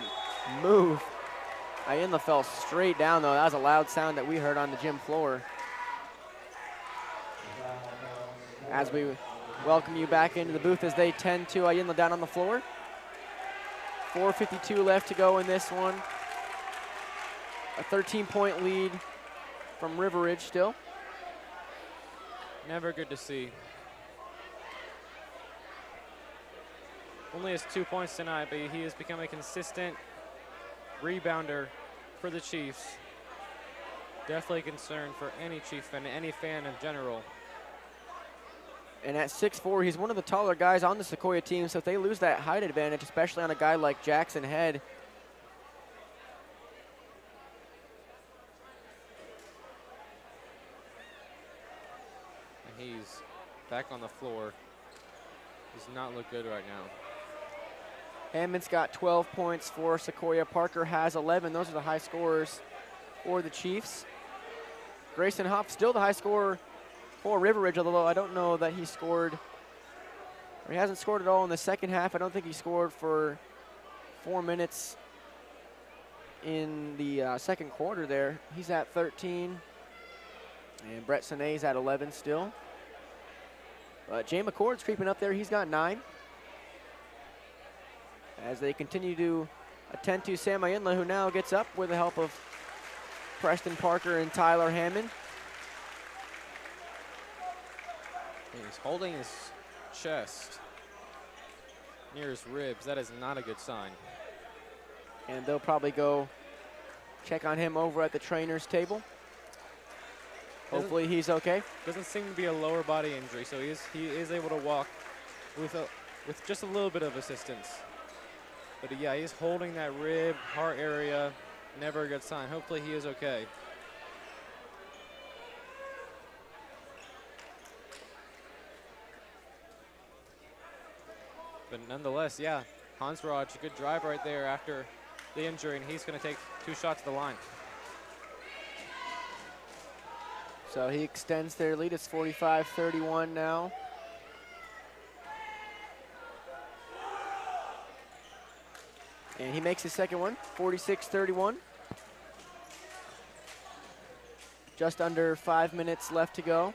move. Ayinla fell straight down, though. That was a loud sound that we heard on the gym floor. As we welcome you back into the booth as they tend to Ayinla down on the floor. 4:52 left to go in this one. A 13-point lead from River Ridge still. Never good to see. Only has 2 points tonight, but he has become a consistent rebounder for the Chiefs. Definitely a concern for any Chief fan, any fan in general. And at 6'4", he's one of the taller guys on the Sequoia team, so if they lose that height advantage, especially on a guy like Jackson Head, and he's back on the floor. Does not look good right now. Hammond's got 12 points for Sequoia. Parker has 11. Those are the high scorers for the Chiefs. Grayson Hopp still the high scorer for River Ridge, although I don't know that he scored, or he hasn't scored at all in the second half. I don't think he scored for 4 minutes in the second quarter there. He's at 13, and Brett Sine's at 11 still. But Jay McCord's creeping up there. He's got 9. As they continue to attend to Sam Ayinla, who now gets up with the help of Preston Parker and Tyler Hammond. He's holding his chest near his ribs. That is not a good sign. And they'll probably go check on him over at the trainer's table. Hopefully he's okay. Doesn't seem to be a lower body injury, so he is able to walk with just a little bit of assistance. But yeah, he's holding that rib, heart area. Never a good sign. Hopefully he is okay. But nonetheless, yeah, Hansraj, a good drive right there after the injury, and he's going to take 2 shots at the line. So he extends their lead. It's 45-31 now. And he makes his second one, 46-31. Just under 5 minutes left to go.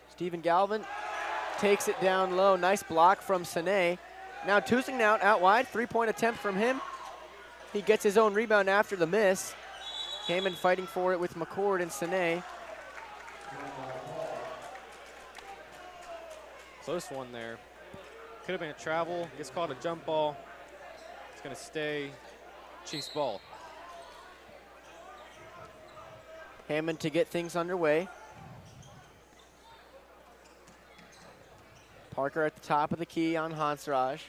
Stephen Galvin takes it down low. Nice block from Sine. Now Tusing out wide. 3-point attempt from him. He gets his own rebound after the miss. Hammond fighting for it with McCord and Sine. Close one there. Could have been a travel. Gets called a jump ball. It's going to stay Chiefs ball. Hammond to get things underway. Parker at the top of the key on Hansraj.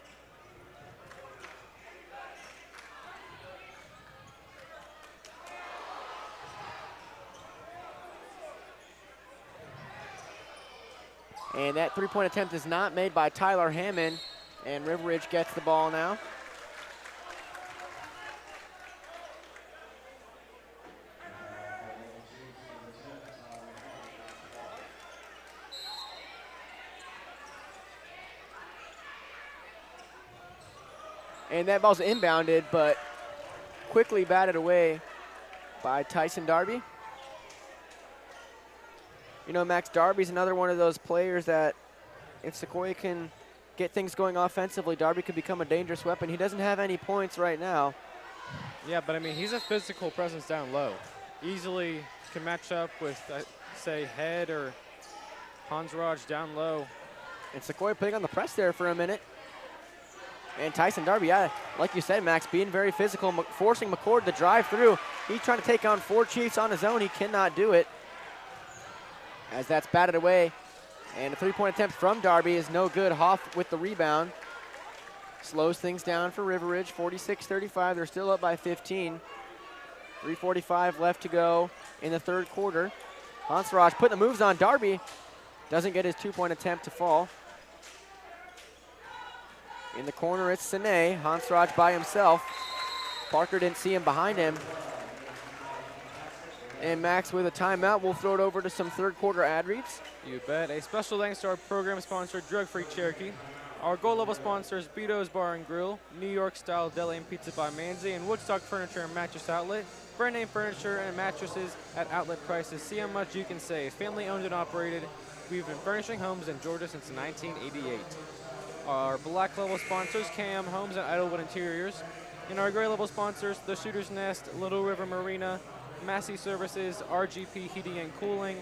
And that 3-point attempt is not made by Tyler Hammond, and River Ridge gets the ball now. And that ball's inbounded, but quickly batted away by Tyson Darby. You know, Max, Darby's another one of those players that if Sequoia can get things going offensively, Darby could become a dangerous weapon. He doesn't have any points right now. Yeah, but I mean, he's a physical presence down low. easily can match up with, say, Head or Hansraj down low. And Sequoia putting on the press there for a minute. And Tyson Darby, yeah, like you said, Max, being very physical, forcing McCord to drive through. He's trying to take on 4 Chiefs on his own. He cannot do it, as that's batted away. And a 3-point attempt from Darby is no good. Hoff with the rebound. Slows things down for River Ridge, 46-35. They're still up by 15. 3:45 left to go in the third quarter. Hansraj putting the moves on Darby. Doesn't get his 2-point attempt to fall. In the corner, it's Sine. Hansraj by himself. Parker didn't see him behind him. And Max with a timeout. We'll throw it over to some third quarter ad reads. You bet. A special thanks to our program sponsor, Drug Free Cherokee. Our gold level sponsors, Beato's Bar and Grill, New York Style Deli and Pizza by Manzi, and Woodstock Furniture and Mattress Outlet. Brand name furniture and mattresses at outlet prices. See how much you can save. Family owned and operated. We've been furnishing homes in Georgia since 1988. Our black level sponsors, KM Homes and Idlewood Interiors. And our gray level sponsors, The Shooter's Nest, Little River Marina, Massey Services, RGP Heating and Cooling,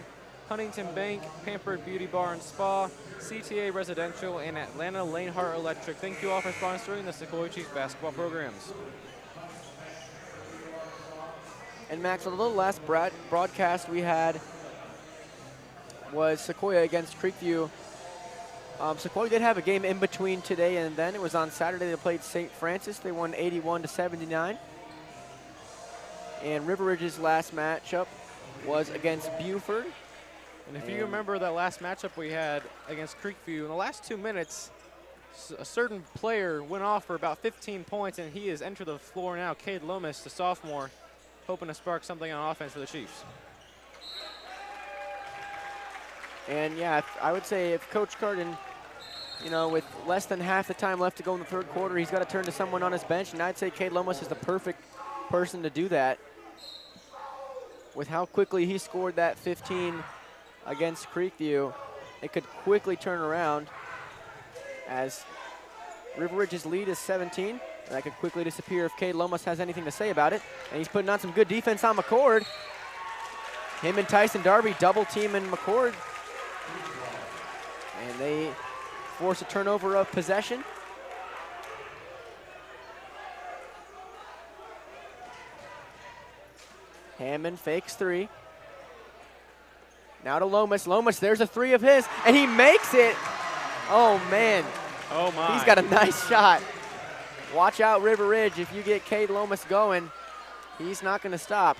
Huntington Bank, Pampered Beauty Bar and Spa, CTA Residential, and Atlanta Lanehart Electric. Thank you all for sponsoring the Sequoia Chiefs basketball programs. And Max, the little last broadcast we had was Sequoia against Creekview. Sequoia did have a game in between today and then. It was on Saturday. They played St. Francis. They won 81-79. And River Ridge's last matchup was against Buford. And if you remember that last matchup we had against Creekview, in the last 2 minutes, a certain player went off for about 15 points, and he has entered the floor now. Cade Lomas, the sophomore, hoping to spark something on offense for the Chiefs. And yeah, I would say if Coach Carden, you know, with less than half the time left to go in the third quarter, he's got to turn to someone on his bench, and I'd say Cade Lomas is the perfect person to do that. With how quickly he scored that 15 against Creekview, it could quickly turn around, as River Ridge's lead is 17. And that could quickly disappear if Cade Lomas has anything to say about it. And he's putting on some good defense on McCord. Him and Tyson Darby double teaming McCord. And they force a turnover of possession. Hammond fakes 3. Now to Lomas. Lomas, there's a 3 of his, and he makes it. Oh, man. Oh, my. He's got a nice shot. Watch out, River Ridge. If you get Cade Lomas going, he's not going to stop.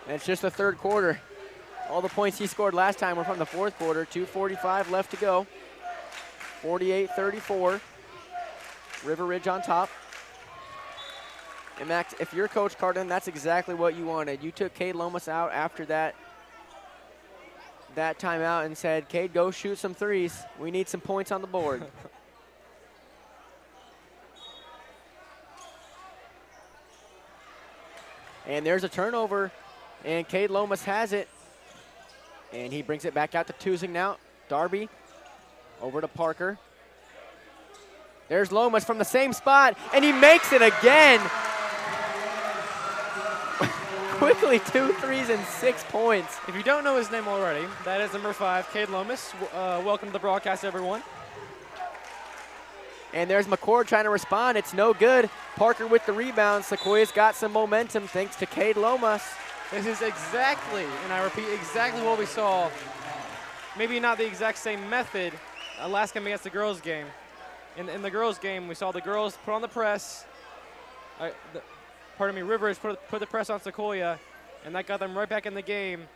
And it's just the third quarter. All the points he scored last time were from the fourth quarter. 2:45 left to go. 48-34. River Ridge on top. And Max, if you're Coach Carden, that's exactly what you wanted. You took Cade Lomas out after that timeout and said, Cade, go shoot some threes. We need some points on the board. And there's a turnover, and Cade Lomas has it. And he brings it back out to Tusing now. Darby over to Parker. There's Lomas from the same spot, and he makes it again. Quickly 2 threes and 6 points. If you don't know his name already, that is number 5, Cade Lomas. Welcome to the broadcast, everyone. And there's McCord trying to respond. It's no good. Parker with the rebound. Sequoia's got some momentum thanks to Cade Lomas. This is exactly, and I repeat, exactly what we saw. Maybe not the exact same method last game against the girls' game. In the girls' game, we saw the girls put on the press. River Ridge put the press on Sequoia, and that got them right back in the game.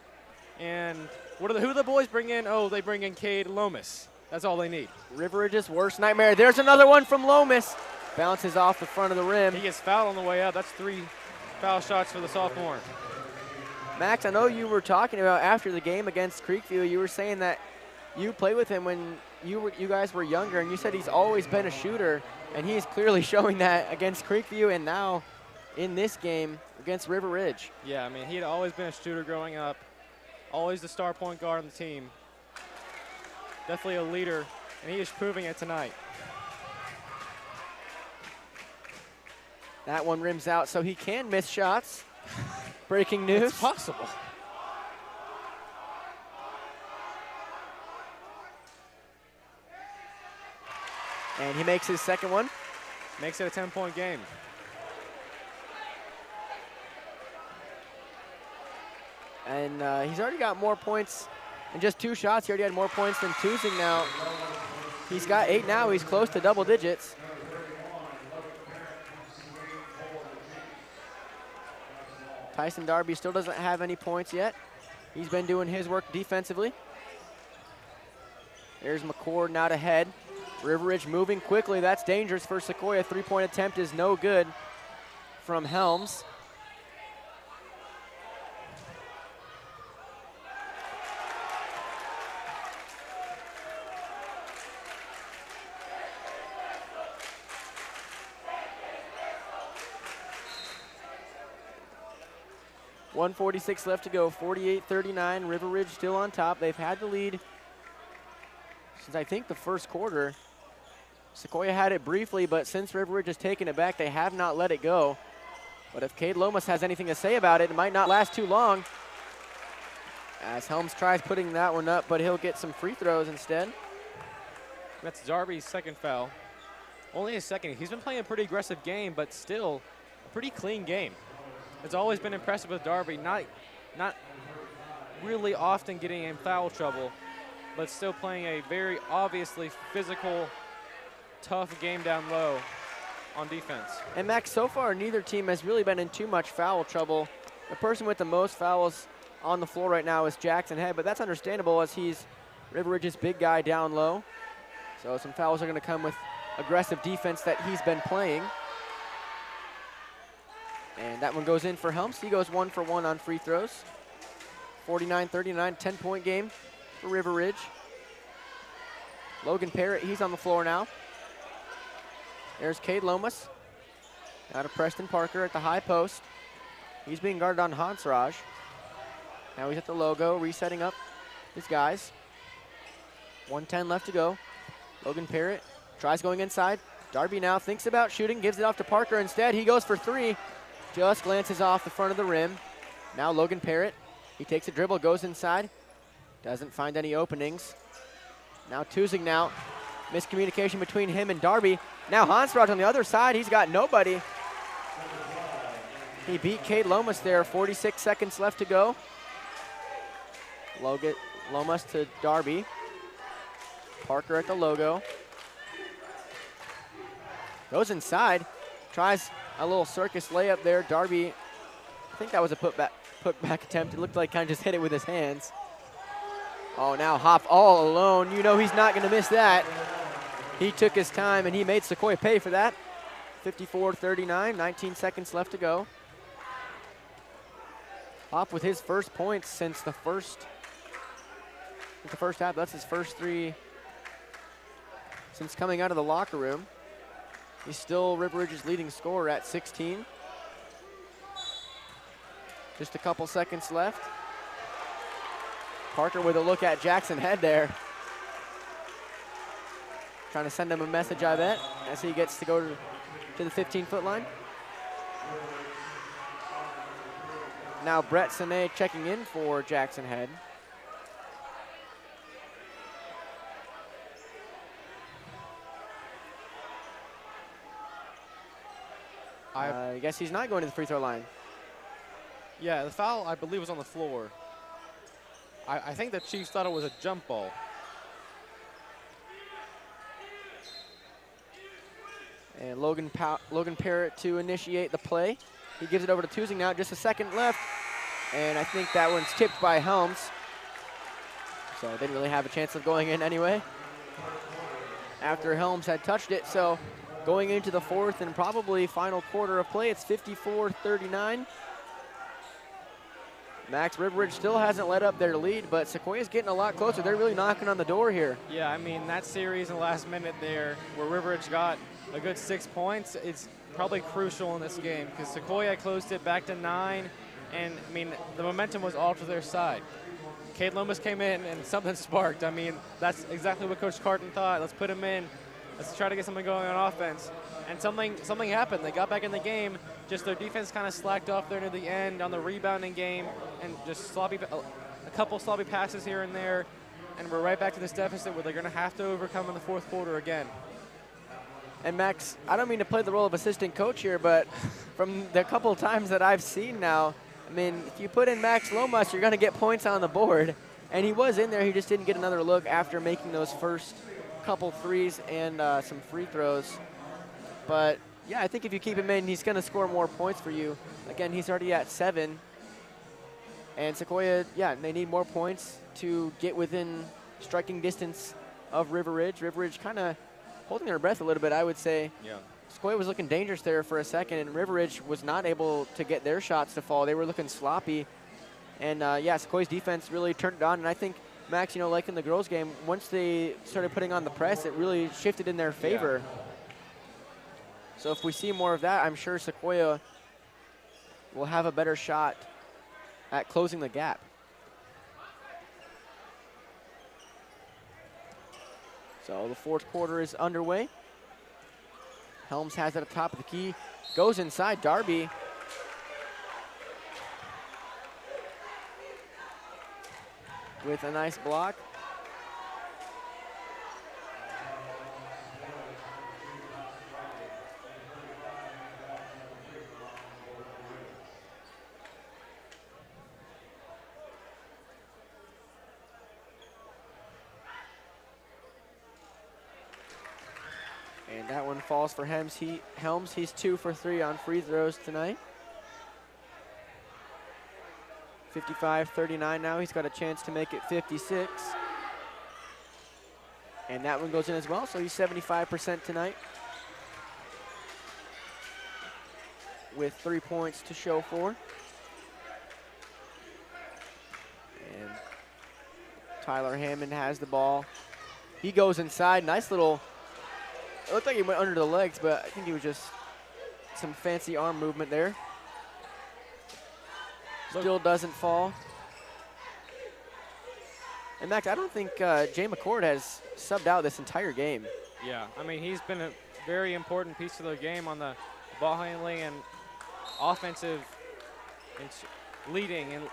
And who do the boys bring in? Oh, they bring in Cade Lomas. That's all they need. River Ridge's worst nightmare. There's another one from Lomas. Bounces off the front of the rim. He gets fouled on the way out. That's 3 foul shots for the sophomore. Max, I know you were talking about after the game against Creekview, you were saying that you played with him when you guys were younger, and you said he's always been a shooter, and he's clearly showing that against Creekview and now in this game against River Ridge. Yeah, I mean, he had always been a shooter growing up, always the star point guard on the team. Definitely a leader, and he is proving it tonight. That one rims out, so he can miss shots. Breaking news. It's possible. And he makes his second one. Makes it a 10-point game. And he's already got more points in just 2 shots. He already had more points than Tusing now. He's got 8 now. He's close to double digits. Tyson Darby still doesn't have any points yet. He's been doing his work defensively. There's McCord now to head. River Ridge moving quickly. That's dangerous for Sequoia. 3-point attempt is no good from Helms. .146 left to go, 48-39. River Ridge still on top. They've had the lead since I think the first quarter. Sequoia had it briefly, but since River Ridge has taken it back, they have not let it go. But if Cade Lomas has anything to say about it, it might not last too long. As Helms tries putting that one up, but he'll get some free throws instead. That's Darby's second foul. Only his second. He's been playing a pretty aggressive game, but still a pretty clean game. It's always been impressive with Darby, not really often getting in foul trouble, but still playing a very obviously physical, tough game down low on defense. And Max, so far neither team has really been in too much foul trouble. The person with the most fouls on the floor right now is Jackson Head, but that's understandable as he's River Ridge's big guy down low. So some fouls are going to come with aggressive defense that he's been playing. And that one goes in for Helms. He goes 1 for 1 on free throws. 49-39, 10-point game for River Ridge. Logan Parrott, he's on the floor now. There's Cade Lomas. Now to Preston Parker at the high post. He's being guarded on Hansraj. Now he's at the logo, resetting up his guys. 1:10 left to go. Logan Parrott tries going inside. Darby now thinks about shooting, gives it off to Parker instead. He goes for 3. Just glances off the front of the rim. Now Logan Parrott, he takes a dribble, goes inside. Doesn't find any openings. Now Tusing now. Miscommunication between him and Darby. Now Hansraj on the other side, he's got nobody. He beat Cade Lomas there, 46 seconds left to go. Lomas to Darby. Parker at the logo. Goes inside, tries a little circus layup there. Darby, I think that was a putback attempt. It looked like kind of just hit it with his hands. Oh, now Hop all alone. You know he's not going to miss that. He took his time and he made Sequoia pay for that. 54-39, 19 seconds left to go. Hop with his first points since the first half. That's his first 3 since coming out of the locker room. He's still River Ridge's leading scorer at 16. Just a couple seconds left. Parker with a look at Jackson Head there. Trying to send him a message, I bet, as he gets to go to the 15-foot line. Now Brett Sine checking in for Jackson Head. I guess he's not going to the free throw line. Yeah, the foul, I believe, was on the floor. I think the Chiefs thought it was a jump ball. And Logan Parrott to initiate the play. He gives it over to Tusing now, just a second left. And I think that one's tipped by Helms. So didn't really have a chance of going in anyway. After Helms had touched it, so going into the fourth and probably final quarter of play, it's 54-39. Max, River Ridge still hasn't let up their lead, but Sequoia's getting a lot closer. They're really knocking on the door here. Yeah, I mean, that series in the last minute there where River Ridge got a good 6 points, it's probably crucial in this game because Sequoia closed it back to 9, and, I mean, the momentum was all to their side. Cade Lomas came in and something sparked. I mean, that's exactly what Coach Carton thought. Let's put him in. Let's try to get something going on offense. And something happened. They got back in the game, just their defense kind of slacked off there near the end on the rebounding game, and just sloppy, a couple sloppy passes here and there, and we're right back to this deficit where they're going to have to overcome in the fourth quarter again. And Max, I don't mean to play the role of assistant coach here, but from the couple of times that I've seen now, I mean, if you put in Max Lomas, you're going to get points on the board. And he was in there. He just didn't get another look after making those first couple threes and some free throws. But, yeah, I think if you keep him in, he's going to score more points for you. Again, he's already at 7. And Sequoia, yeah, they need more points to get within striking distance of River Ridge. River Ridge kind of holding their breath a little bit, I would say. Yeah. Sequoia was looking dangerous there for a second, and River Ridge was not able to get their shots to fall. They were looking sloppy. And, yeah, Sequoia's defense really turned it on. And I think, Max, you know, like in the girls' game, once they started putting on the press, it really shifted in their favor. Yeah. So if we see more of that, I'm sure Sequoia will have a better shot at closing the gap. So the fourth quarter is underway. Helms has it at the top of the key. Goes inside, Darby. With a nice block. And that one falls for Helms. He's 2 for 3 on free throws tonight. 55-39 now. He's got a chance to make it 56. And that one goes in as well, so he's 75% tonight. With 3 points to show for. And Tyler Hammond has the ball. He goes inside, nice little, it looked like he went under the legs, but I think he was just some fancy arm movement there. Still doesn't fall. And Max, I don't think Jay McCord has subbed out this entire game. Yeah, I mean, he's been a very important piece of the game on the ball handling and offensive and leading, and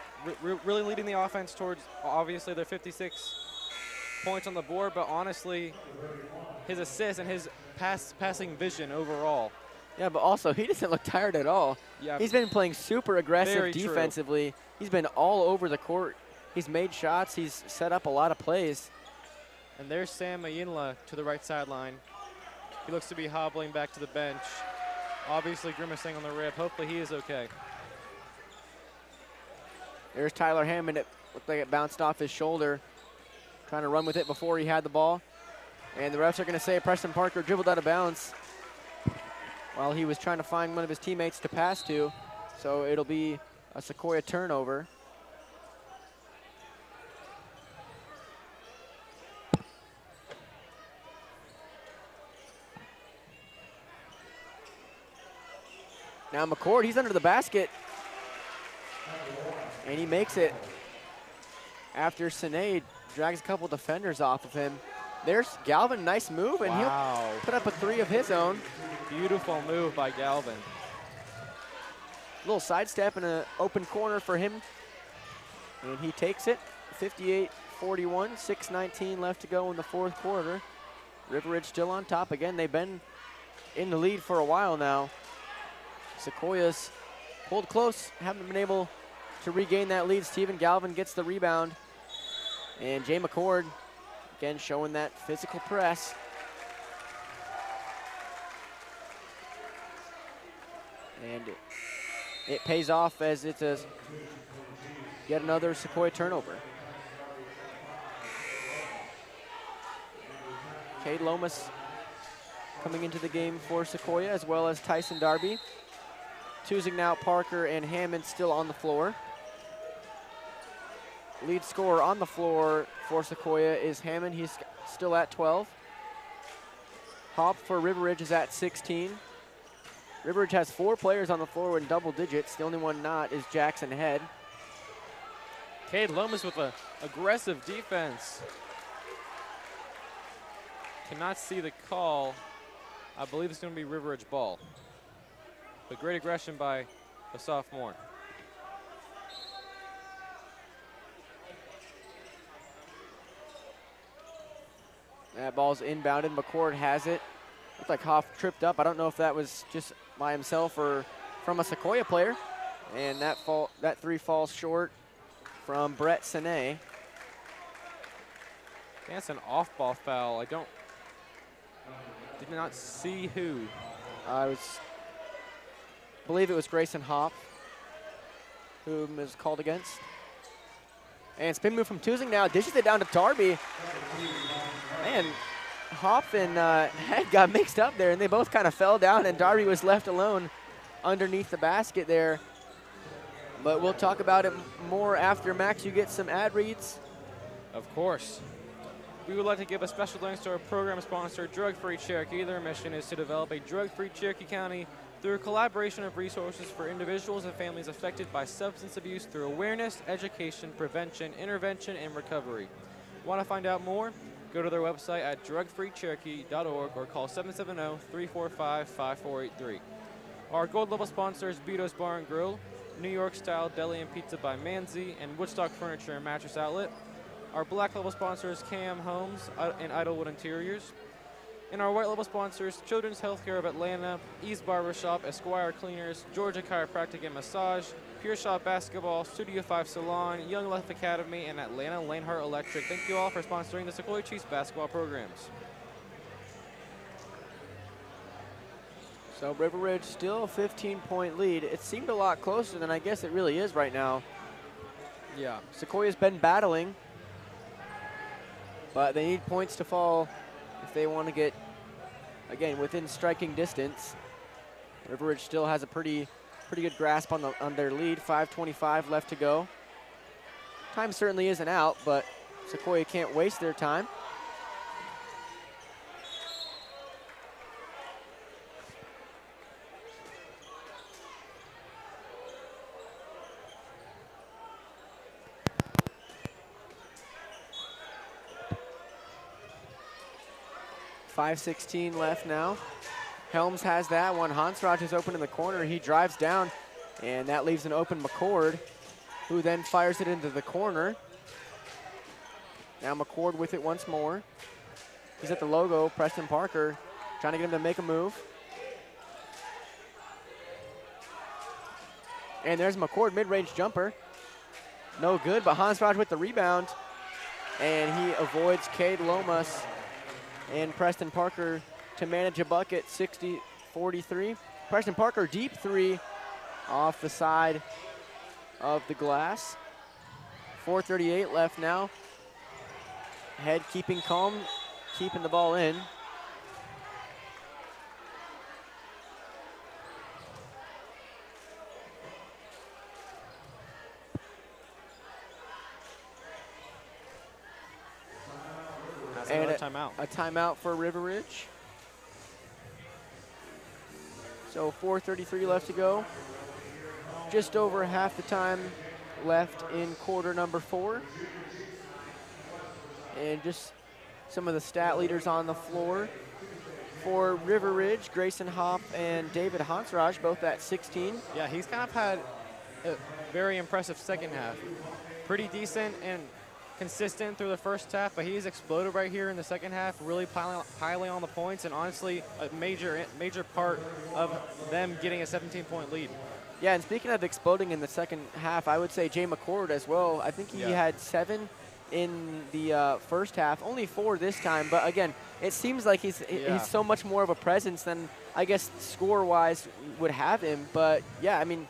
really leading the offense towards, obviously, their 56 points on the board, but honestly, his assists and his passing vision overall. Yeah, but also, he doesn't look tired at all. Yeah. He's been playing super aggressive Very defensively. True. He's been all over the court. He's made shots. He's set up a lot of plays. And there's Sam Mayinla to the right sideline. He looks to be hobbling back to the bench. Obviously grimacing on the rib. Hopefully he is okay. There's Tyler Hammond. It looked like it bounced off his shoulder. Trying to run with it before he had the ball. And the refs are going to say Preston Parker dribbled out of bounds while he was trying to find one of his teammates to pass to. So it'll be a Sequoia turnover. Now McCord, he's under the basket. And he makes it after Sinead drags a couple defenders off of him. There's Galvin, nice move, and wow. He'll put up a 3 of his own. Beautiful move by Galvin. Little sidestep in an open corner for him. And he takes it, 58-41, 6:19 left to go in the fourth quarter. River Ridge still on top. Again, they've been in the lead for a while now. Sequoia's pulled close, haven't been able to regain that lead. Stephen Galvin gets the rebound. And Jay McCord, again, showing that physical press. And it pays off as it's yet another Sequoia turnover. Cade Lomas coming into the game for Sequoia, as well as Tyson Darby. Choosing now Parker and Hammond still on the floor. Lead scorer on the floor for Sequoia is Hammond. He's still at 12. Hop for River Ridge is at 16. River Ridge has 4 players on the floor in double digits. The only one not is Jackson Head. Cade Lomas with an aggressive defense. Cannot see the call. I believe it's going to be River Ridge ball. but great aggression by the sophomore. That ball's inbounded. McCord has it. Looks like Hoff tripped up. I don't know if that was just by himself or from a Sequoia player. And that three falls short from Brett Sine. That's an off-ball foul. Did not see who. Believe it was Grayson Hoff who was called against. And spin move from Tusing now, dishes it down to Darby. Man, Hoff and Head got mixed up there, and they both kind of fell down, and Darby was left alone underneath the basket there. But we'll talk about it more after. Max, you get some ad reads. Of course. We would like to give a special thanks to our program sponsor, Drug Free Cherokee. Their mission is to develop a drug-free Cherokee County through a collaboration of resources for individuals and families affected by substance abuse through awareness, education, prevention, intervention, and recovery. Want to find out more? Go to their website at drugfreecherokee.org or call 770-345-5483. Our gold level sponsors, Beto's Bar and Grill, New York Style Deli and Pizza by Manzi, and Woodstock Furniture and Mattress Outlet. Our black level sponsors, Cam Homes and Idlewood Interiors. And our white level sponsors, Children's Healthcare of Atlanta, East Barbershop, Esquire Cleaners, Georgia Chiropractic and Massage, Pure Shot Basketball, Studio 5 Salon, Young Life Academy, and Atlanta Lanehart Electric. Thank you all for sponsoring the Sequoia Chiefs basketball programs. So River Ridge still a 15-point lead. It seemed a lot closer than I guess it really is right now. Yeah. Sequoia's been battling, but they need points to fall if they want to get, again, within striking distance. River Ridge still has a pretty good grasp on their lead. 5:25 left to go. Time certainly isn't out, but Sequoia can't waste their time. .516 left now. Helms has that one. Hansraj is open in the corner. He drives down, and that leaves an open McCord, who then fires it into the corner. Now McCord with it once more. He's at the logo. Preston Parker trying to get him to make a move. And there's McCord, mid-range jumper. No good, but Hansraj with the rebound. And he avoids Cade Lomas and Preston Parker to manage a bucket, 60-43. Preston Parker, deep three off the side of the glass. 4:38 left now. Head keeping calm, keeping the ball in. And timeout. A timeout for River Ridge. So 4:33 left to go. Just over half the time left in quarter number 4. And just some of the stat leaders on the floor. For River Ridge, Grayson Hopp and David Hansraj, both at 16. Yeah, he's kind of had a very impressive second half. Pretty decent and consistent through the first half, but he's exploded right here in the second half, really piling on the points, and honestly, a major part of them getting a 17-point lead. Yeah, and speaking of exploding in the second half, I would say Jay McCord as well. I think he had 7 in the first half, only 4 this time, but again, it seems like he's so much more of a presence than I guess score-wise would have him. But yeah, I mean,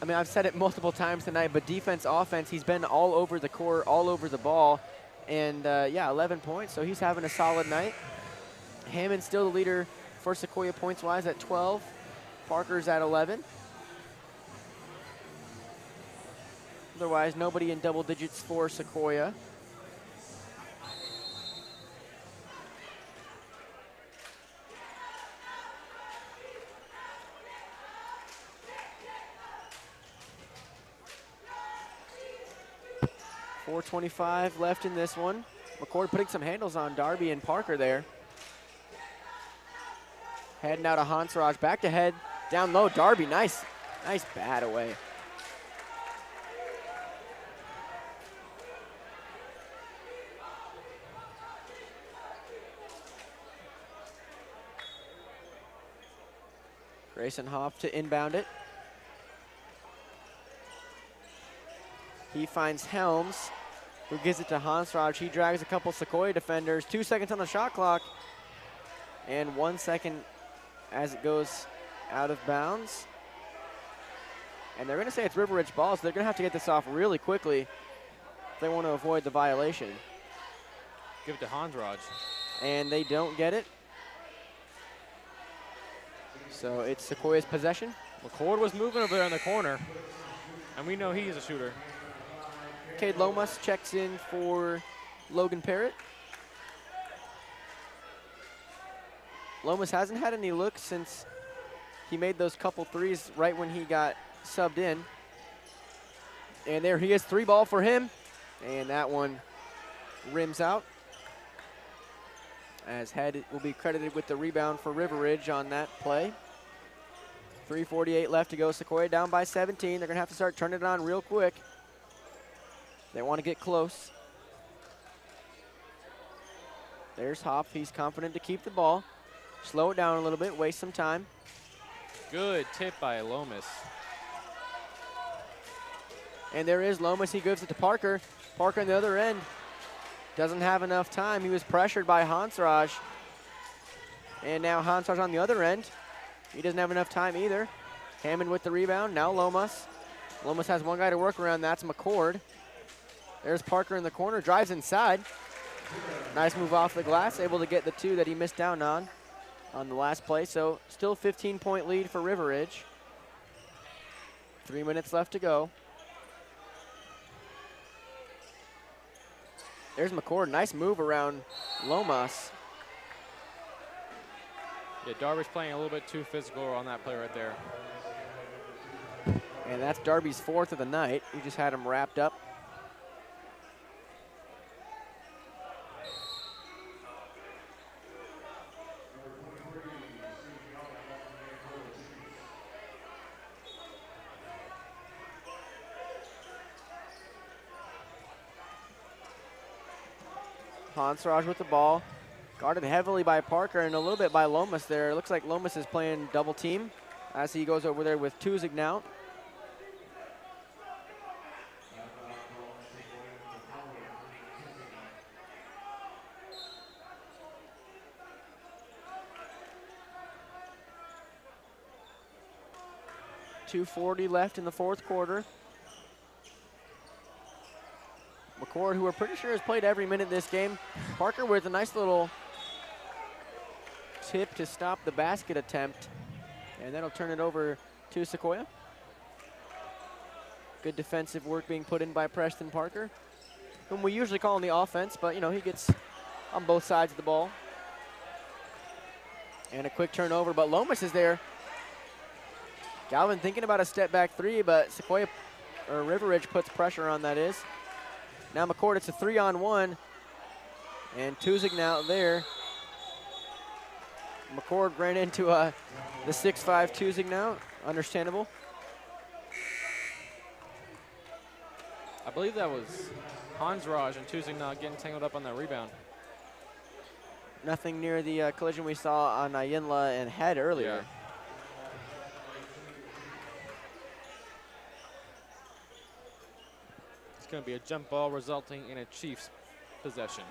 I've said it multiple times tonight, but defense, offense, he's been all over the court, all over the ball. And, yeah, 11 points, so he's having a solid night. Hammond's still the leader for Sequoia points-wise at 12. Parker's at 11. Otherwise, nobody in double digits for Sequoia. .425 left in this one. McCord putting some handles on Darby and Parker there. Head now to Hansraj. Back to Head. Down low, Darby, nice bat away. Grayson Hoff to inbound it. He finds Helms, who gives it to Hansraj. He drags a couple Sequoia defenders. 2 seconds on the shot clock. And 1 second as it goes out of bounds. And they're gonna say it's River Ridge ball, so they're gonna have to get this off really quickly if they want to avoid the violation. Give it to Hansraj. And they don't get it. So it's Sequoia's possession. McCord was moving over there in the corner, and we know he's a shooter. Cade Lomas checks in for Logan Parrott. Lomas hasn't had any looks since he made those couple threes right when he got subbed in. And there he is, 3-ball for him. And that one rims out, as Head will be credited with the rebound for River Ridge on that play. 3:48 left to go. Sequoia down by 17. They're gonna have to start turning it on real quick. They want to get close. There's Hoff. He's confident to keep the ball. Slow it down a little bit, waste some time. Good tip by Lomas. And there is Lomas. He gives it to Parker. Parker on the other end doesn't have enough time. He was pressured by Hansraj. And now Hansraj on the other end. He doesn't have enough time either. Hammond with the rebound. Now Lomas. Lomas has one guy to work around. That's McCord. There's Parker in the corner. Drives inside. Nice move off the glass. Able to get the 2 that he missed down on the last play. So still 15-point lead for River Ridge. 3 minutes left to go. There's McCord. Nice move around Lomas. Yeah, Darby's playing a little bit too physical on that play right there. And that's Darby's 4th of the night. He just had him wrapped up. Hansraj with the ball. Guarded heavily by Parker and a little bit by Lomas there. It looks like Lomas is playing double team as he goes over there with Tuzig now. .240 left in the 4th quarter. McCord, who we're pretty sure has played every minute this game. Parker with a nice little tip to stop the basket attempt. And that'll turn it over to Sequoia. Good defensive work being put in by Preston Parker, whom we usually call on the offense, but you know, he gets on both sides of the ball. And a quick turnover, but Lomas is there. Galvin thinking about a step back 3, but Sequoia, or River Ridge puts pressure on, that is. Now McCord, it's a 3-on-1, and Tuzig now there. McCord ran into the 6'5" Tuzig now, understandable. I believe that was Hansraj and Tuzig not getting tangled up on that rebound. Nothing near the collision we saw on Yinla and Head earlier. Yeah. Going to be a jump ball resulting in a Chiefs possession.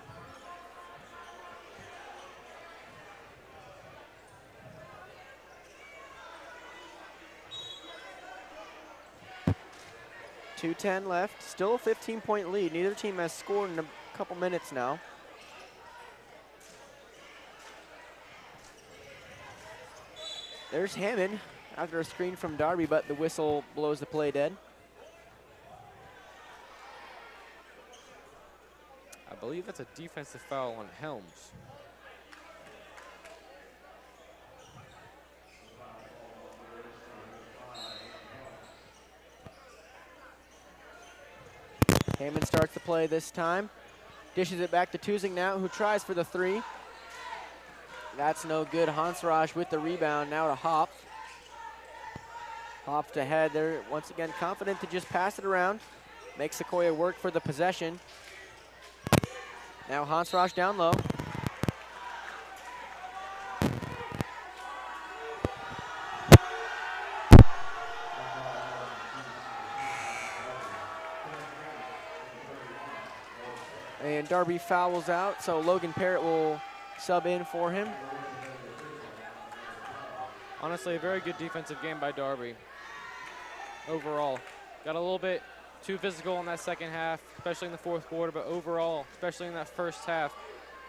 .210 left, still a 15-point lead. Neither team has scored in a couple minutes now. There's Hammond after a screen from Darby, but the whistle blows the play dead. I believe that's a defensive foul on Helms. Hammond starts the play this time. Dishes it back to Tuzing now, who tries for the 3. That's no good. Hansraj with the rebound, now to Hop. Hopped ahead there, once again confident to just pass it around. Make Sequoia work for the possession. Now Hansrosh down low. And Darby fouls out, so Logan Parrott will sub in for him. Honestly, a very good defensive game by Darby. Overall, got a little bit too physical in that second half, especially in the fourth quarter, but overall, especially in that first half,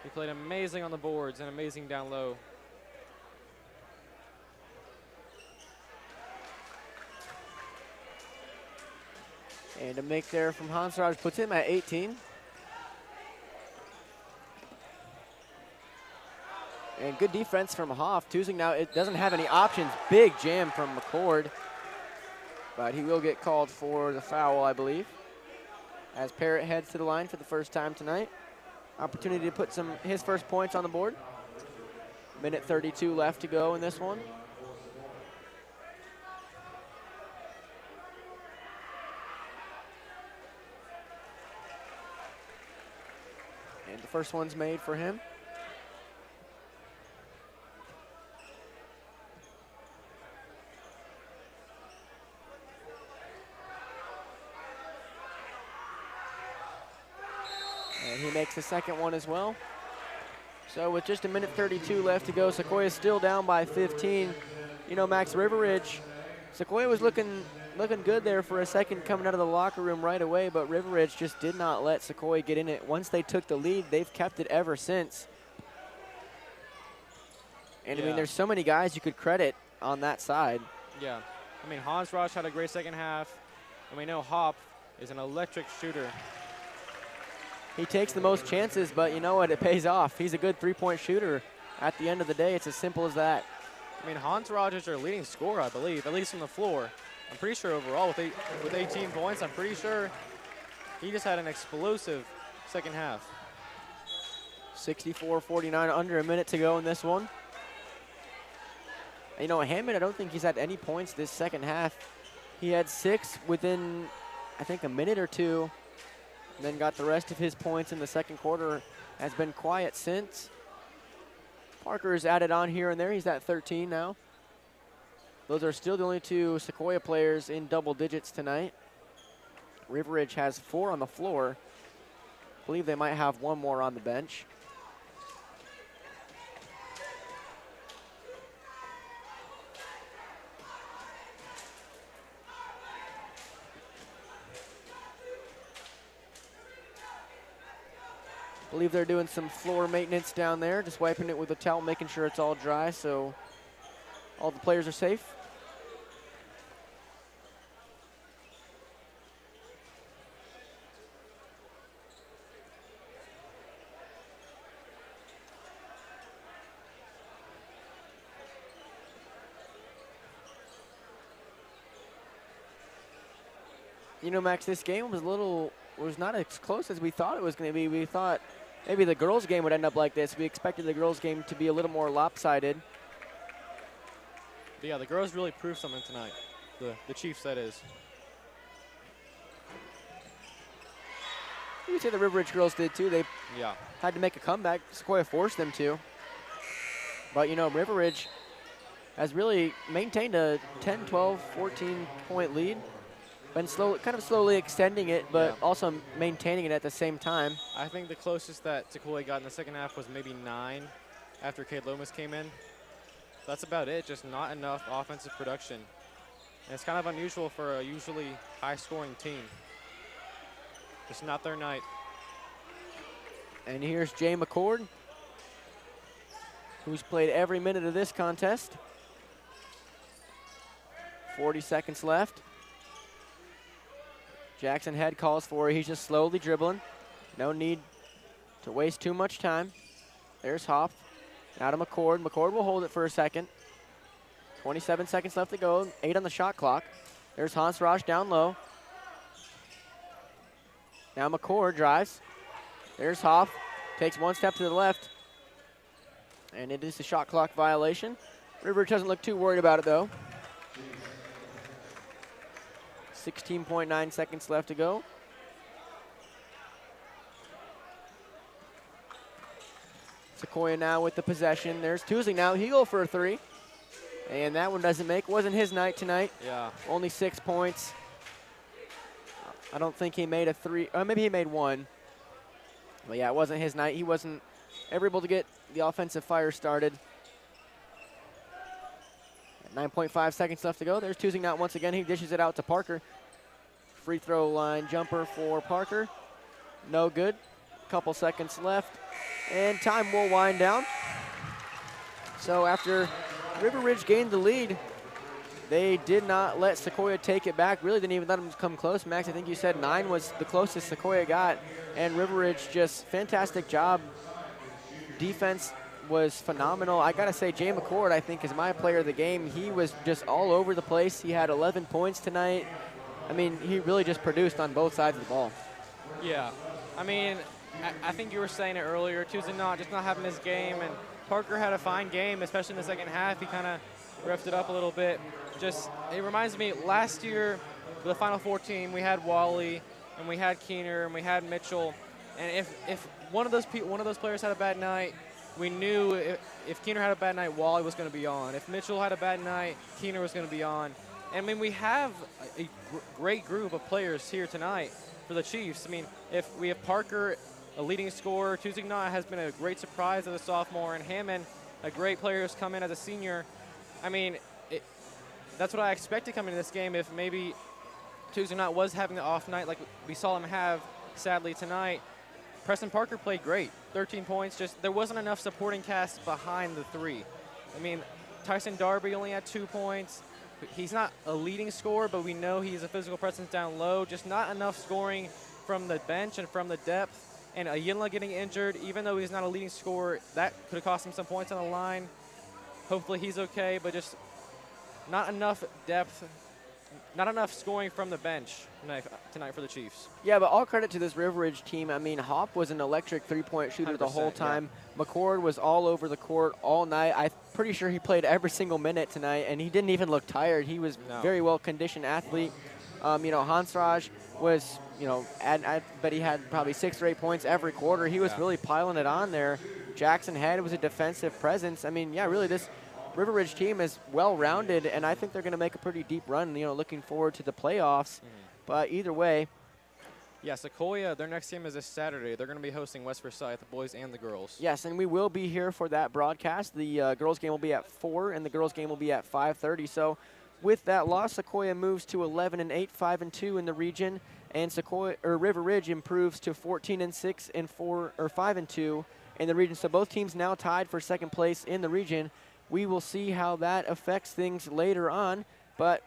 he played amazing on the boards and amazing down low. And a make there from Hansraj puts him at 18. And good defense from Hoff. Tusing now, it doesn't have any options. Big jam from McCord. But he will get called for the foul, I believe, as Parrott heads to the line for the first time tonight. Opportunity to put his first points on the board. Minute 32 left to go in this one. And the first one's made for him. And he makes the second one as well. So with just a minute 32 left to go, Sequoia's still down by 15. You know, Max, River Ridge, Sequoia was looking good there for a second coming out of the locker room right away, but River Ridge just did not let Sequoia get in it. Once they took the lead, they've kept it ever since. And I mean, there's so many guys you could credit on that side. Yeah, I mean, Hans Roche had a great second half, and we know Hop is an electric shooter. He takes the most chances, but you know what? It pays off. He's a good three-point shooter. At the end of the day, it's as simple as that. I mean, Hans Rogers is our leading scorer, I believe, at least from the floor. I'm pretty sure overall with 18 points, I'm pretty sure he just had an explosive second half. 64-49, under a minute to go in this one. And, you know, Hammond, I don't think he's had any points this second half. He had 6 within, I think, a minute or two, and then got the rest of his points in the second quarter. Has been quiet since. Parker's added on here and there. He's at 13 now. Those are still the only two Sequoia players in double digits tonight. River Ridge has 4 on the floor. I believe they might have 1 more on the bench. I believe they're doing some floor maintenance down there, just wiping it with a towel, making sure it's all dry so all the players are safe. You know, Max, this game was not as close as we thought it was going to be. We thought maybe the girls' game would end up like this. We expected the girls' game to be a little more lopsided. But yeah, the girls really proved something tonight. The Chiefs, that is. You could say the River Ridge girls did too. They had to make a comeback. Sequoia forced them to. But, you know, River Ridge has really maintained a 10, 12, 14-point lead. Been kind of slowly extending it, but also maintaining it at the same time. I think the closest that Sequoia got in the second half was maybe 9 after Kate Lomas came in. That's about it, just not enough offensive production. And it's kind of unusual for a usually high-scoring team. Just not their night. And here's Jay McCord, who's played every minute of this contest. 40 seconds left. Jackson Head calls for it. He's just slowly dribbling. No need to waste too much time. There's Hoff. Now to McCord. McCord will hold it for a second. 27 seconds left to go. 8 on the shot clock. There's Hans Roche down low. Now McCord drives. There's Hoff. Takes 1 step to the left. And it is a shot clock violation. Rivers doesn't look too worried about it, though. 16.9 seconds left to go. Sequoia now with the possession. There's Tuzing now. He go for a 3. And that one doesn't make. Wasn't his night tonight. Yeah. Only 6 points. I don't think he made a 3. Maybe he made 1. But yeah, it wasn't his night. He wasn't ever able to get the offensive fire started. 9.5 seconds left to go. There's Tuzing now once again. He dishes it out to Parker. Free throw line jumper for Parker. No good. Couple seconds left. And time will wind down. So after River Ridge gained the lead, they did not let Sequoia take it back. Really didn't even let them come close. Max, I think you said 9 was the closest Sequoia got. And River Ridge, just fantastic job. Defense was phenomenal. I gotta say, Jay McCord, I think, is my player of the game. He was just all over the place. He had 11 points tonight. I mean, he really just produced on both sides of the ball. Yeah. I mean, I think you were saying it earlier. Tuzing just not having his game, and Parker had a fine game, especially in the second half. He kind of reffed it up a little bit. Just, it reminds me, last year, for the Final Four team, we had Wally, and we had Keener, and we had Mitchell. And if one of those players had a bad night, we knew if Keener had a bad night, Wally was going to be on. If Mitchell had a bad night, Keener was going to be on. And I mean, we have a great group of players here tonight for the Chiefs. I mean, if we have Parker, a leading scorer, Tuzing has been a great surprise as a sophomore, and Hammond, a great player who's come in as a senior. I mean, that's what I expected coming into this game. If maybe Tuzing was having the off night like we saw him have, sadly, tonight, Preston Parker played great. 13 points. Just there wasn't enough supporting cast behind the 3. I mean, Tyson Darby only had 2 points. He's not a leading scorer, but we know he's a physical presence down low. Just not enough scoring from the bench and from the depth. And Ayinla getting injured, even though he's not a leading scorer, that could have cost him some points on the line. Hopefully he's okay, but just not enough depth, not enough scoring from the bench tonight for the Chiefs. Yeah, but all credit to this River Ridge team. I mean, Hopp was an electric 3-point shooter the whole time. Yeah. McCord was all over the court all night. I'm pretty sure he played every single minute tonight, and he didn't even look tired. He was very well-conditioned athlete. Hansraj was, I bet he had probably 6 or 8 points every quarter. He was really piling it on there. Jackson Head was a defensive presence. I mean, yeah, really this River Ridge team is well-rounded, and I think they're going to make a pretty deep run, looking forward to the playoffs. But either way. Yeah, Sequoia, their next game is this Saturday. They're going to be hosting West Forsyth, the boys and the girls. Yes, and we will be here for that broadcast. The girls game will be at 4, and the girls game will be at 5:30. So with that loss, Sequoia moves to 11-8, 5-2 in the region, and River Ridge improves to 14-6 and 5-2 in the region. So both teams now tied for second place in the region. We will see how that affects things later on, but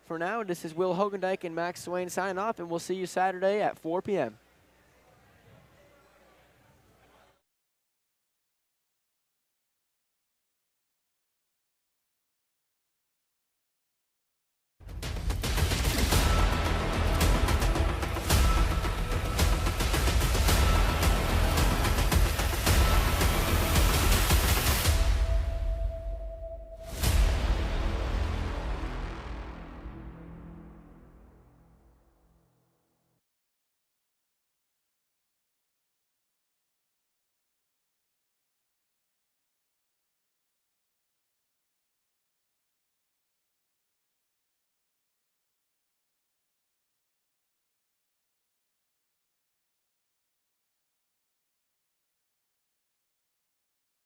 for now, this is Will Hogendijk and Max Swain signing off, and we'll see you Saturday at 4 p.m.